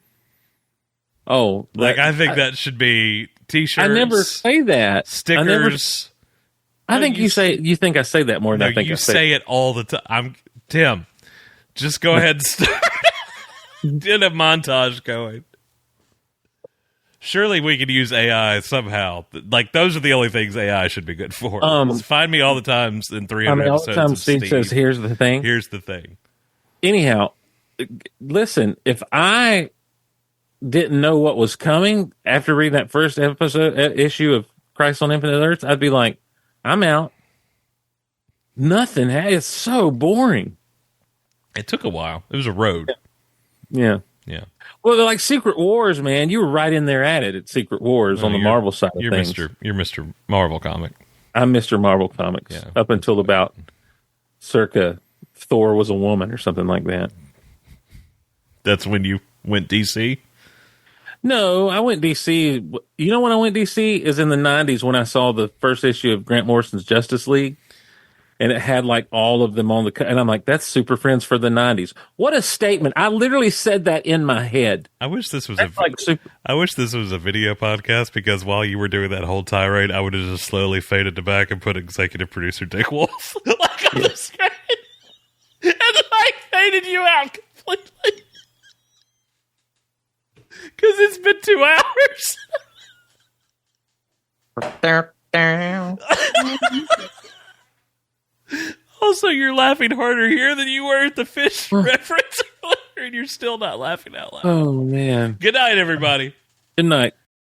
Oh, I think that should be T-shirts. I never say that. Stickers. I think you think I say that more than No, I think you I say it all the time. Tim. Just go ahead and start. Get a montage going. Surely we could use AI somehow. Like, those are the only things AI should be good for. Find me all the times in 300 all the episodes time of Steve says, "Here's the thing." Here's the thing. Anyhow, listen, if I didn't know what was coming after reading that first issue of Crisis on Infinite Earths, I'd be like, I'm out. Nothing. It's so boring. It took a while. It was a road. Yeah. Yeah. Well, like Secret Wars, man, you were right in there at it at Secret Wars on the Marvel side of things. You're Mr. Marvel comic. I'm Mr. Marvel Comics up until about circa Thor was a woman or something like that. That's when you went DC? No, I went DC. You know when I went DC is in the 90s when I saw the first issue of Grant Morrison's Justice League. And it had like all of them on and I'm like, that's Super Friends for the 90s. What a statement. I literally said that in my head. I wish this was I wish this was a video podcast, because while you were doing that whole tirade, I would have just slowly faded to back and put executive producer Dick Wolf like on the screen. And I faded you out completely. Because it's been 2 hours. Also, you're laughing harder here than you were at the fish reference earlier, and you're still not laughing out loud. Oh, man. Good night, everybody. Good night.